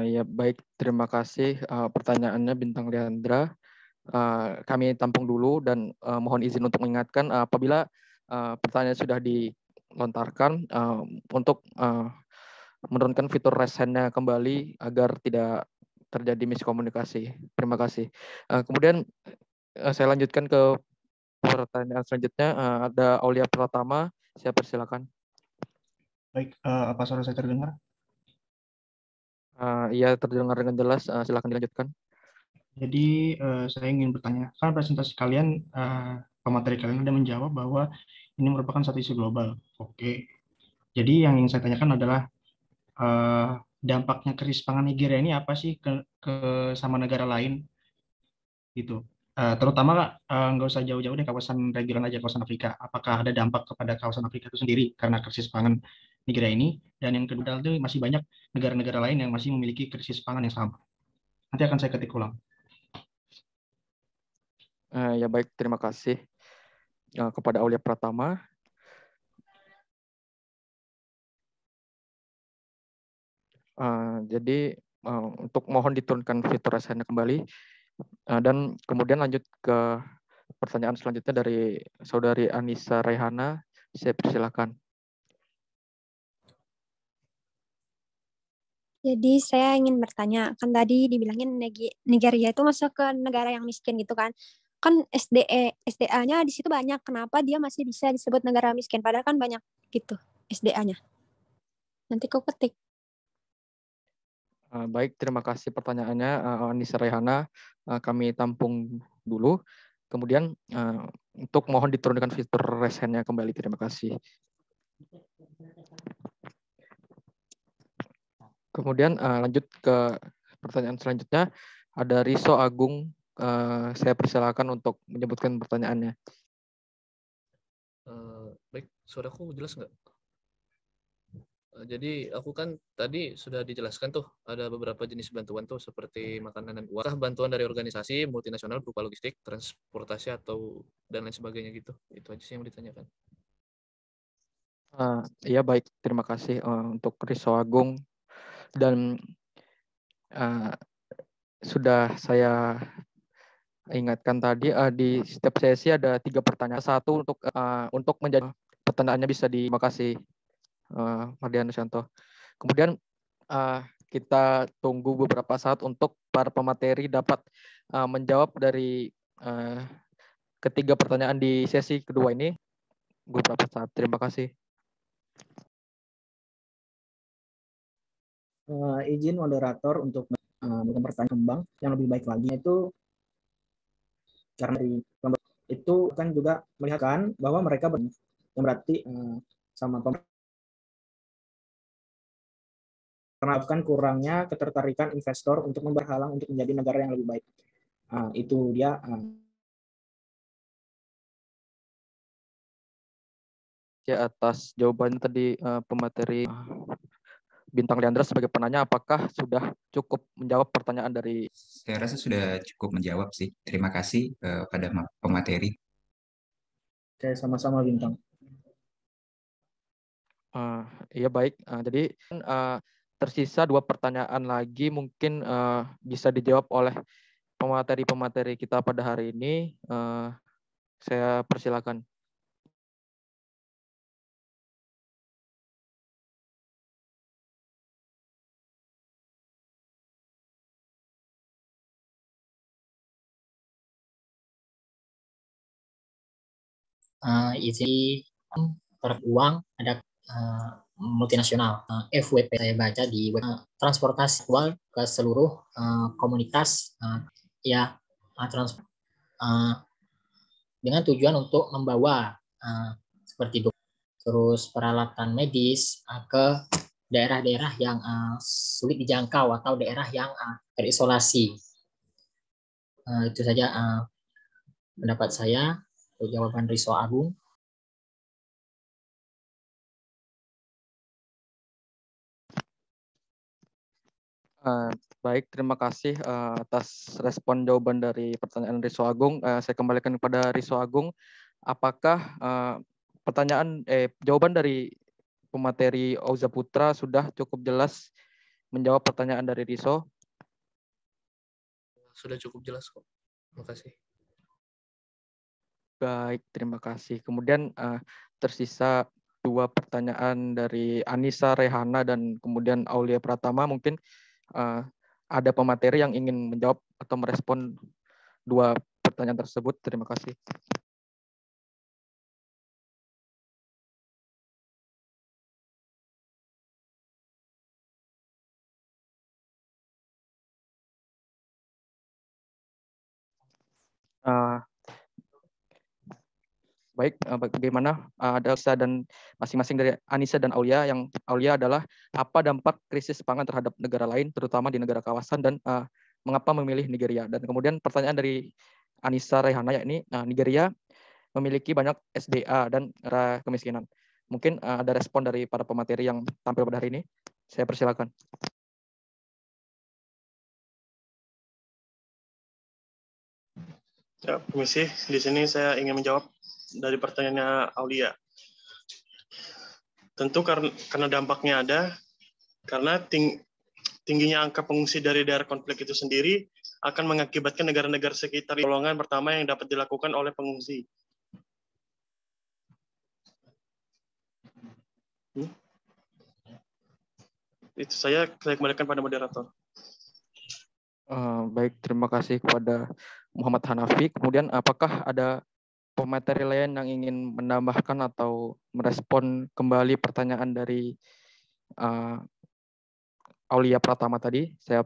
S1: Ya baik, terima kasih pertanyaannya Bintang Leandra. Kami tampung dulu dan mohon izin untuk mengingatkan apabila pertanyaan sudah dilontarkan untuk menurunkan fitur raise hand-nya kembali agar tidak terjadi miskomunikasi. Terima kasih. Kemudian saya lanjutkan ke pertanyaan selanjutnya. Ada Aulia Pratama, saya persilakan.
S10: Baik, apa suara saya terdengar?
S1: Iya, terdengar dengan jelas. Silakan dilanjutkan.
S10: Jadi saya ingin bertanya, kan presentasi kalian, pemateri kalian ada menjawab bahwa ini merupakan satu isu global. Oke. Jadi yang ingin saya tanyakan adalah dampaknya krisis pangan Nigeria ini apa sih ke sama negara lain gitu. Terutama nggak usah jauh-jauh deh kawasan regional aja, kawasan Afrika. Apakah ada dampak kepada kawasan Afrika itu sendiri karena krisis pangan Nigeria ini? Dan yang kedua itu masih banyak negara-negara lain yang masih memiliki krisis pangan yang sama. Nanti akan saya ketik ulang.
S1: Ya baik, terima kasih kepada Aulia Pratama. Jadi untuk mohon diturunkan fitur raise hand kembali dan kemudian lanjut ke pertanyaan selanjutnya dari Saudari Anissa Rehana. Saya persilakan.
S11: Jadi saya ingin bertanya, kan tadi dibilangin Nigeria itu masuk ke negara yang miskin gitu kan. Kan SDA-nya di situ banyak, kenapa dia masih bisa disebut negara miskin? Padahal kan banyak gitu SDA-nya. Nanti kau ketik.
S1: Baik, terima kasih pertanyaannya Anissa Rehana. Kami tampung dulu. Kemudian untuk mohon diturunkan fitur raise hand-nya kembali. Terima kasih. Kemudian lanjut ke pertanyaan selanjutnya. Ada Riso Agung. Saya persilakan untuk menyebutkan pertanyaannya.
S12: Baik, suaraku jelas nggak? Jadi aku kan tadi sudah dijelaskan tuh ada beberapa jenis bantuan tuh seperti makanan dan uang. Apakah bantuan dari organisasi multinasional berupa logistik, transportasi atau dan lain sebagainya gitu? Itu aja sih yang ditanyakan.
S1: Ya baik, terima kasih untuk Riso Agung dan sudah saya ingatkan tadi di setiap sesi ada 3 pertanyaan. Satu untuk menjadi pertanyaannya bisa terima kasih Mardian Nusyanto. Kemudian kita tunggu beberapa saat untuk para pemateri dapat menjawab dari ketiga pertanyaan di sesi kedua ini beberapa saat. Terima kasih.
S2: Izin moderator untuk memberikan pertanyaan kembang yang lebih baik lagi, itu karena itu kan juga melihatkan bahwa mereka yang berarti sama pemerintah karena kurangnya ketertarikan investor untuk memberhalang untuk menjadi negara yang lebih baik. Itu dia.
S1: Ya, atas jawaban tadi pemateri Bintang Leandra sebagai penanya, apakah sudah cukup menjawab pertanyaan dari?
S9: Saya rasa sudah cukup menjawab sih. Terima kasih pada pemateri.
S2: Oke, sama-sama Bintang.
S1: Ya baik, jadi tersisa 2 pertanyaan lagi mungkin bisa dijawab oleh pemateri-pemateri kita pada hari ini. Saya persilakan.
S4: Isi uang ada multinasional FWP saya baca di web transportasi aktual ke seluruh komunitas transport dengan tujuan untuk membawa seperti terus peralatan medis ke daerah-daerah yang sulit dijangkau atau daerah yang terisolasi. Itu saja pendapat saya. Jawaban Riso Agung.
S1: Baik, terima kasih atas respon jawaban dari pertanyaan Riso Agung. Saya kembalikan kepada Riso Agung. Apakah jawaban dari pemateri Auza Putra sudah cukup jelas menjawab pertanyaan dari Riso?
S12: Sudah cukup jelas kok. Terima kasih.
S1: Baik, terima kasih. Kemudian tersisa 2 pertanyaan dari Anissa Rehana dan kemudian Aulia Pratama. Mungkin ada pemateri yang ingin menjawab atau merespon 2 pertanyaan tersebut. Terima kasih. Baik, bagaimana ada Anissa dan masing-masing dari Anissa dan Aulia. Yang Aulia adalah apa dampak krisis pangan terhadap negara lain, terutama di negara kawasan, dan mengapa memilih Nigeria. Dan kemudian pertanyaan dari Anissa Rehana, yakni Nigeria memiliki banyak SDA dan kemiskinan. Mungkin ada respon dari para pemateri yang tampil pada hari ini. Saya persilakan.
S3: Ya, permisi. Di sini saya ingin menjawab dari pertanyaannya Aulia. Tentu karena dampaknya ada, karena tingginya angka pengungsi dari daerah konflik itu sendiri akan mengakibatkan negara-negara sekitar golongan pertama yang dapat dilakukan oleh pengungsi. Itu saya kembalikan pada moderator.
S1: Baik, terima kasih kepada Muhammad Hanafi. Kemudian apakah ada pemateri lain yang ingin menambahkan atau merespon kembali pertanyaan dari Aulia Pratama tadi? Saya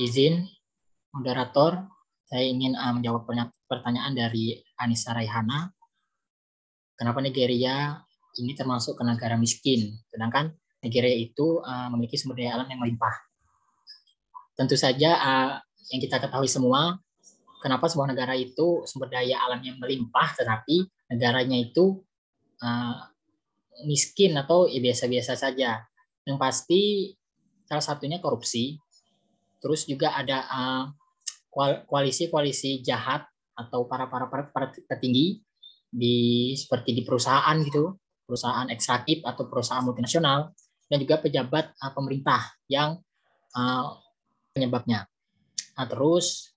S4: Izin moderator, saya ingin menjawab pertanyaan dari Anissa Raihana. Kenapa Nigeria ini termasuk ke negara miskin, sedangkan Nigeria itu memiliki sumber daya alam yang melimpah. Tentu saja yang kita ketahui semua, kenapa sebuah negara itu sumber daya alam yang melimpah, tetapi negaranya itu miskin atau biasa-biasa saja. Yang pasti salah satunya korupsi. Terus juga ada koalisi-koalisi jahat atau para petinggi seperti di perusahaan gitu, perusahaan ekstraktif atau perusahaan multinasional, dan juga pejabat pemerintah yang penyebabnya. Terus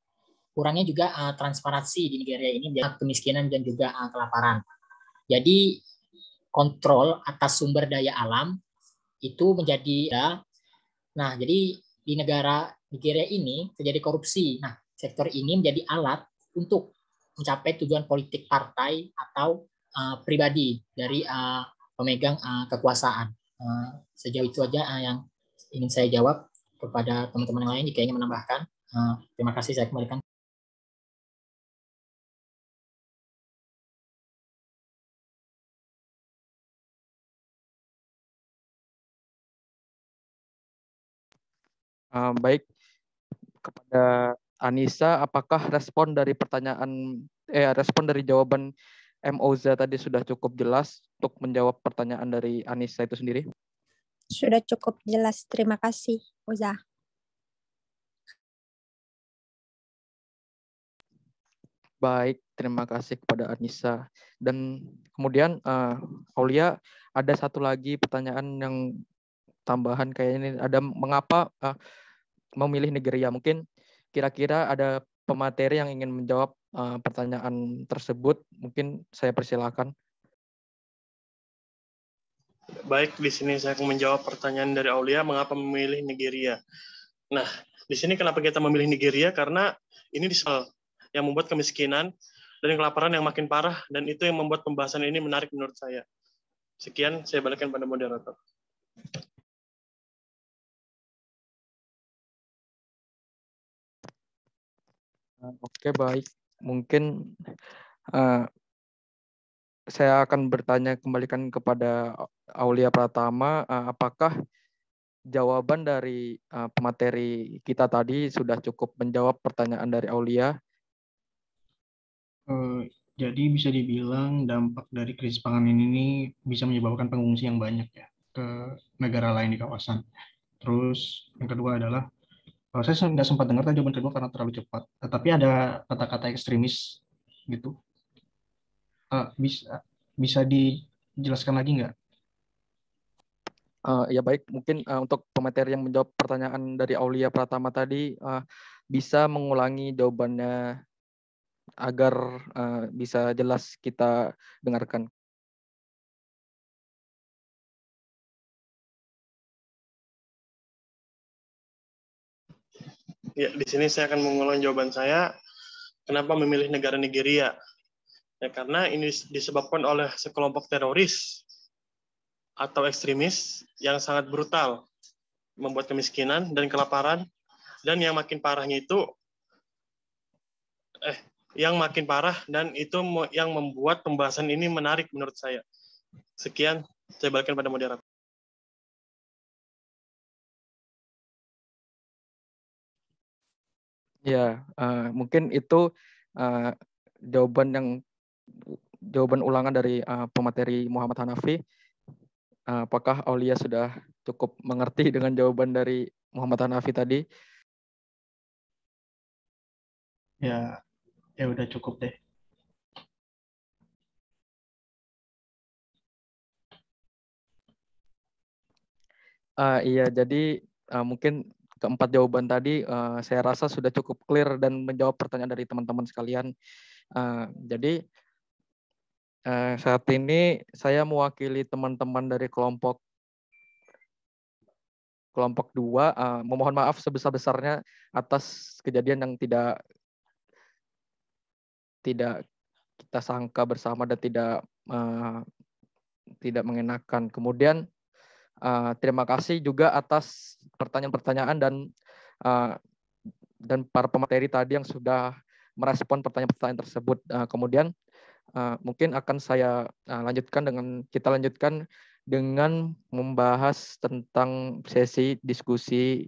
S4: kurangnya juga transparansi di Nigeria ini, kemiskinan dan juga kelaparan. Jadi kontrol atas sumber daya alam itu menjadi, nah jadi di negara Nigeria ini terjadi korupsi. Nah, sektor ini menjadi alat untuk mencapai tujuan politik partai atau pribadi dari pemegang kekuasaan. Sejauh itu aja yang ingin saya jawab. Kepada teman-teman yang lain jika ingin menambahkan. Terima kasih, saya kembalikan.
S1: Baik, kepada Anissa, apakah respon dari jawaban MOza tadi sudah cukup jelas untuk menjawab pertanyaan dari Anissa itu sendiri?
S11: Sudah cukup jelas. Terima kasih, Uza.
S1: Baik, terima kasih kepada Anissa. Dan kemudian Aulia, ada satu lagi pertanyaan yang tambahan kayak ini. Ada mengapa memilih Nigeria? Mungkin kira-kira ada pemateri yang ingin menjawab pertanyaan tersebut. Mungkin saya persilakan.
S3: Baik, di sini saya akan menjawab pertanyaan dari Aulia, mengapa memilih Nigeria. Nah, di sini kenapa kita memilih Nigeria? Karena ini yang membuat kemiskinan dan kelaparan yang makin parah, dan itu yang membuat pembahasan ini menarik menurut saya. Sekian, saya balikkan pada moderator.
S1: Oke, baik. Mungkin saya akan kembalikan kepada Aulia Pratama, apakah jawaban dari pemateri kita tadi sudah cukup menjawab pertanyaan dari Aulia?
S10: Jadi bisa dibilang dampak dari krisis pangan ini bisa menyebabkan pengungsi yang banyak ya ke negara lain di kawasan. Terus yang kedua adalah, saya nggak sempat dengar tadi jawaban kedua karena terlalu cepat. Tapi ada kata-kata ekstremis gitu. Bisa dijelaskan lagi nggak?
S1: Ya baik, mungkin untuk pemateri yang menjawab pertanyaan dari Aulia Pratama tadi, bisa mengulangi jawabannya agar bisa jelas kita dengarkan.
S3: Ya, di sini saya akan mengulang jawaban saya. Kenapa memilih negara Nigeria? Ya, karena ini disebabkan oleh sekelompok teroris atau ekstremis yang sangat brutal, membuat kemiskinan dan kelaparan, dan yang makin parahnya itu yang makin parah, dan itu yang membuat pembahasan ini menarik menurut saya. Sekian, saya balikkan pada moderator.
S1: Ya, mungkin itu jawaban ulangan dari pemateri Muhammad Hanafi. Apakah Aulia sudah cukup mengerti dengan jawaban dari Muhammad Hanafi tadi?
S10: Ya udah cukup deh.
S1: Iya, jadi mungkin keempat jawaban tadi saya rasa sudah cukup clear dan menjawab pertanyaan dari teman-teman sekalian. Jadi saat ini saya mewakili teman-teman dari kelompok 2, memohon maaf sebesar-besarnya atas kejadian yang tidak kita sangka bersama dan tidak mengenakan. Kemudian terima kasih juga atas pertanyaan-pertanyaan dan para pemateri tadi yang sudah merespon pertanyaan-pertanyaan tersebut. Kemudian mungkin akan kita lanjutkan dengan membahas tentang sesi diskusi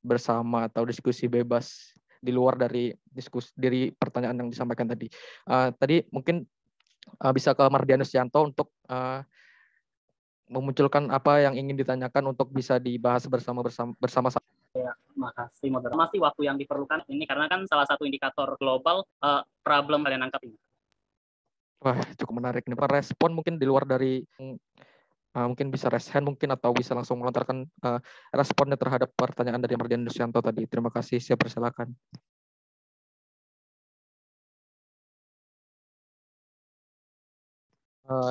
S1: bersama atau diskusi bebas di luar dari pertanyaan yang disampaikan tadi. Tadi mungkin bisa ke Mardianus Yanto untuk memunculkan apa yang ingin ditanyakan untuk bisa dibahas bersama-sama.
S13: Ya, makasih moderator. Masih waktu yang diperlukan ini karena kan salah satu indikator global problem kalian angkat ini.
S1: Wah, cukup menarik nih Pak. Respon mungkin di luar dari mungkin bisa raise hand mungkin atau bisa langsung melontarkan responnya terhadap pertanyaan dari Mardianus Yanto tadi. Terima kasih, saya persilakan.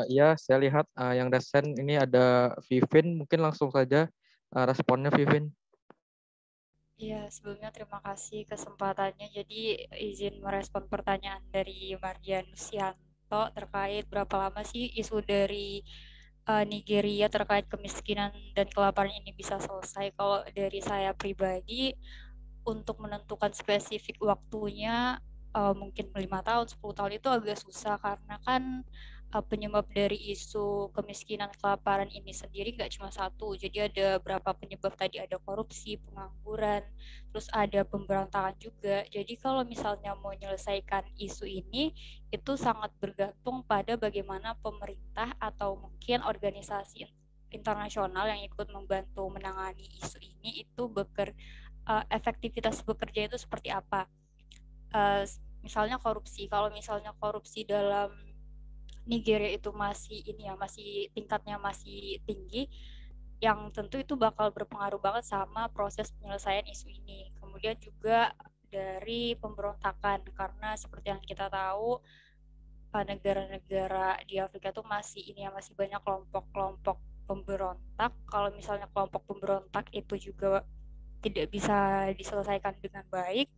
S1: Ya, saya lihat yang raise hand ini ada Vivin, mungkin langsung saja responnya Vivin.
S5: Ya, sebelumnya terima kasih kesempatannya. Jadi izin merespon pertanyaan dari Mardianus Yanto terkait berapa lama sih isu dari Nigeria terkait kemiskinan dan kelaparan ini bisa selesai. Kalau dari saya pribadi, untuk menentukan spesifik waktunya mungkin 5 tahun, 10 tahun itu agak susah karena kan penyebab dari isu kemiskinan kelaparan ini sendiri nggak cuma satu. Jadi ada berapa penyebab tadi, ada korupsi, pengangguran, terus ada pemberontakan juga. Jadi kalau misalnya mau menyelesaikan isu ini, itu sangat bergantung pada bagaimana pemerintah atau mungkin organisasi internasional yang ikut membantu menangani isu ini itu efektivitas bekerja itu seperti apa. Misalnya korupsi, kalau misalnya korupsi dalam Nigeria itu masih tingkatnya masih tinggi, yang tentu itu bakal berpengaruh banget sama proses penyelesaian isu ini. Kemudian juga dari pemberontakan, karena seperti yang kita tahu negara-negara di Afrika itu masih banyak kelompok-kelompok pemberontak. Kalau misalnya kelompok pemberontak itu juga tidak bisa diselesaikan dengan baik,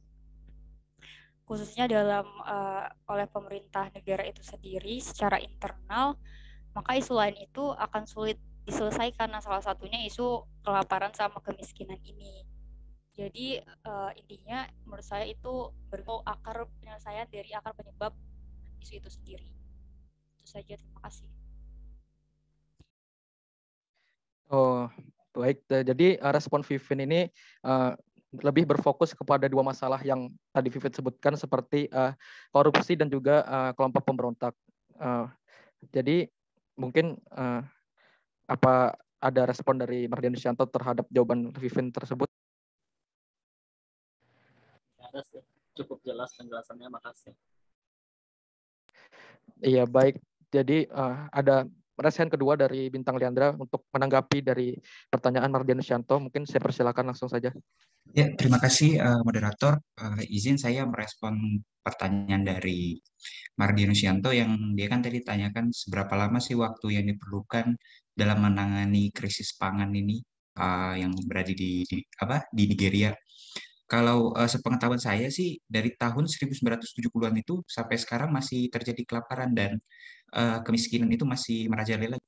S5: khususnya oleh pemerintah negara itu sendiri secara internal, maka isu lain itu akan sulit diselesaikan. Nah, salah satunya isu kelaparan sama kemiskinan ini. Jadi intinya menurut saya itu akar penyelesaian dari akar penyebab isu itu sendiri. Itu saja, terima kasih.
S1: Oh, baik. Jadi respon Vivin ini lebih berfokus kepada dua masalah yang tadi Vivin sebutkan, seperti korupsi dan juga kelompok pemberontak. Jadi mungkin apa ada respon dari Mardian Dusyanto terhadap jawaban Vivin tersebut?
S13: Ada sih, cukup jelas penjelasannya, makasih.
S1: Iya, baik. Jadi ada resen kedua dari Bintang Leandra untuk menanggapi dari pertanyaan Mardian Dusyanto. Mungkin saya persilakan langsung saja.
S9: Ya, terima kasih moderator. Izin saya merespon pertanyaan dari Mardian Dusyanto yang dia kan tadi tanyakan seberapa lama sih waktu yang diperlukan dalam menangani krisis pangan ini yang berada di Nigeria. Kalau sepengetahuan saya sih dari tahun 1970-an itu sampai sekarang masih terjadi kelaparan dan kemiskinan itu masih merajalela.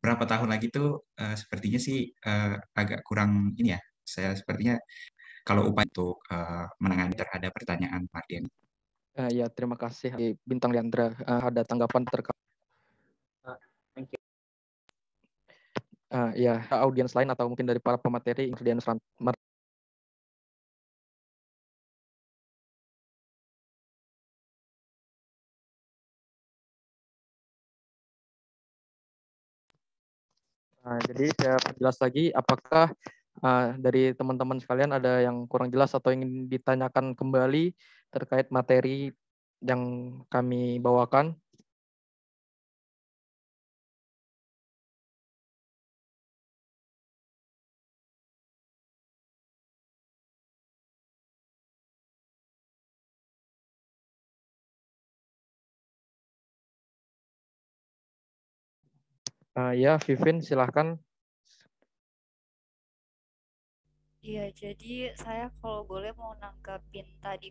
S9: Berapa tahun lagi tuh sepertinya sih agak kurang ini ya. Saya sepertinya kalau upaya untuk menangani terhadap pertanyaan Mardian.
S1: Ya, terima kasih Bintang Leandra. Ada tanggapan terkait?
S13: Thank you.
S1: Ya, audiens lain atau mungkin dari para pemateri Mardian jadi saya perjelas lagi, apakah dari teman-teman sekalian ada yang kurang jelas atau ingin ditanyakan kembali terkait materi yang kami bawakan? Ya, Vivin, silahkan.
S5: Iya, jadi saya kalau boleh mau nanggapin tadi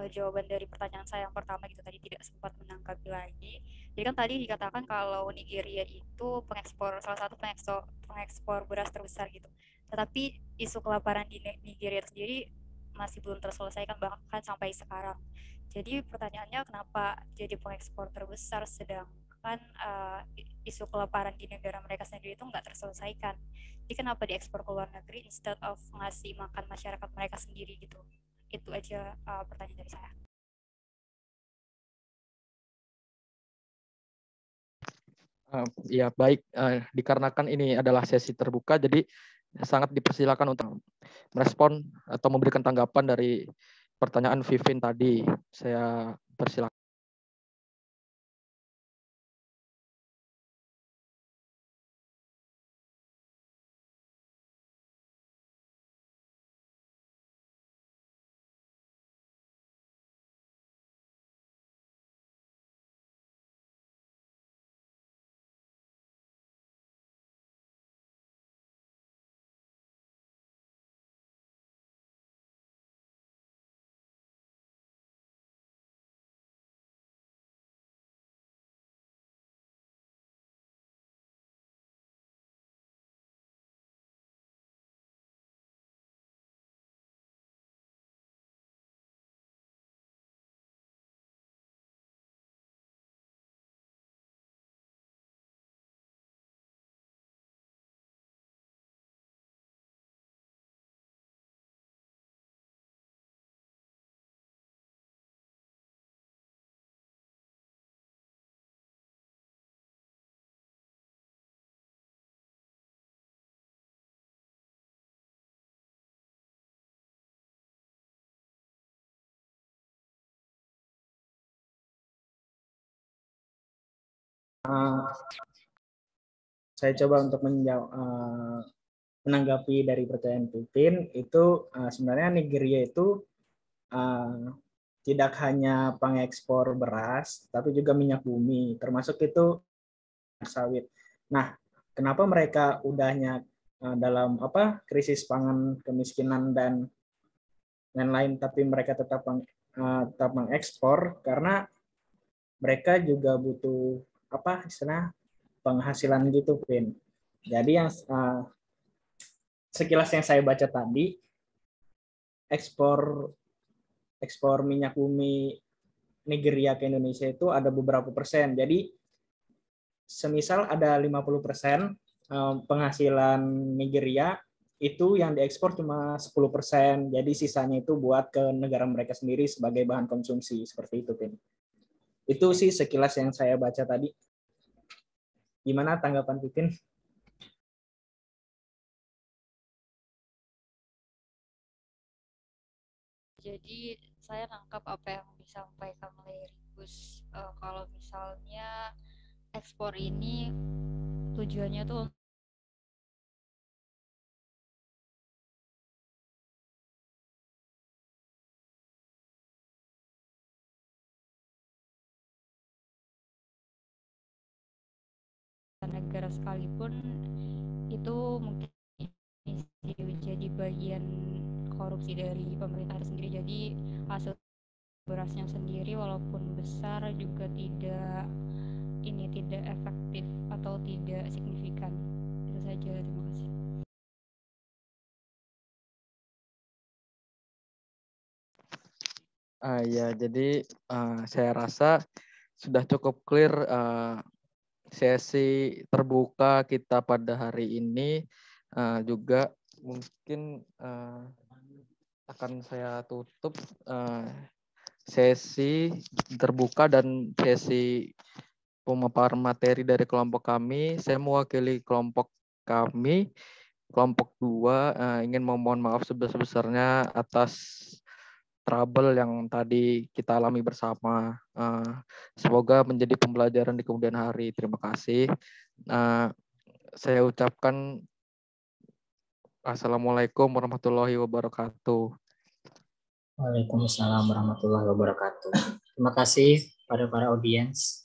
S5: jawaban dari pertanyaan saya yang pertama gitu, tadi tidak sempat menanggapi lagi. Jadi kan tadi dikatakan kalau Nigeria itu salah satu pengekspor beras terbesar gitu. Tetapi isu kelaparan di Nigeria sendiri masih belum terselesaikan bahkan sampai sekarang. Jadi pertanyaannya, kenapa jadi pengekspor terbesar sedangkan isu kelaparan di negara mereka sendiri itu nggak terselesaikan? Jadi kenapa diekspor ke luar negeri instead of ngasih makan masyarakat mereka sendiri gitu? Itu aja pertanyaan dari saya.
S1: Ya, baik. Dikarenakan ini adalah sesi terbuka, jadi sangat dipersilakan untuk merespon atau memberikan tanggapan dari pertanyaan Vivin tadi. Saya persilakan.
S2: Saya coba untuk menanggapi dari pertanyaan Pipin, itu sebenarnya Nigeria itu tidak hanya pengekspor beras, tapi juga minyak bumi, termasuk itu sawit. Nah, kenapa mereka udahnya dalam krisis pangan, kemiskinan dan lain-lain, tapi mereka tetap mengekspor karena mereka juga butuh penghasilan gitu, Pin. Jadi yang sekilas yang saya baca tadi, ekspor minyak bumi Nigeria ke Indonesia itu ada beberapa persen. Jadi semisal ada 50% penghasilan Nigeria itu yang diekspor cuma 10%. Jadi sisanya itu buat ke negara mereka sendiri sebagai bahan konsumsi, seperti itu, Pin. Itu sih sekilas yang saya baca tadi. Gimana tanggapan Pipin?
S5: Jadi saya nangkap apa yang disampaikan oleh Rigus. Kalau misalnya ekspor ini tujuannya tuh negara sekalipun, itu mungkin jadi bagian korupsi dari pemerintah sendiri. Jadi hasil berasnya sendiri walaupun besar juga tidak efektif atau tidak signifikan. Itu saja, terima kasih.
S1: Ya, jadi saya rasa sudah cukup clear sesi terbuka kita pada hari ini. Juga mungkin akan saya tutup sesi terbuka dan sesi pemaparan materi dari kelompok kami. Saya mewakili kelompok kami, kelompok 2, ingin memohon maaf sebesar-besarnya atas trouble yang tadi kita alami bersama. Semoga menjadi pembelajaran di kemudian hari. Terima kasih. Saya ucapkan Assalamualaikum warahmatullahi wabarakatuh.
S4: Waalaikumsalam warahmatullahi wabarakatuh. Terima kasih pada para audiens.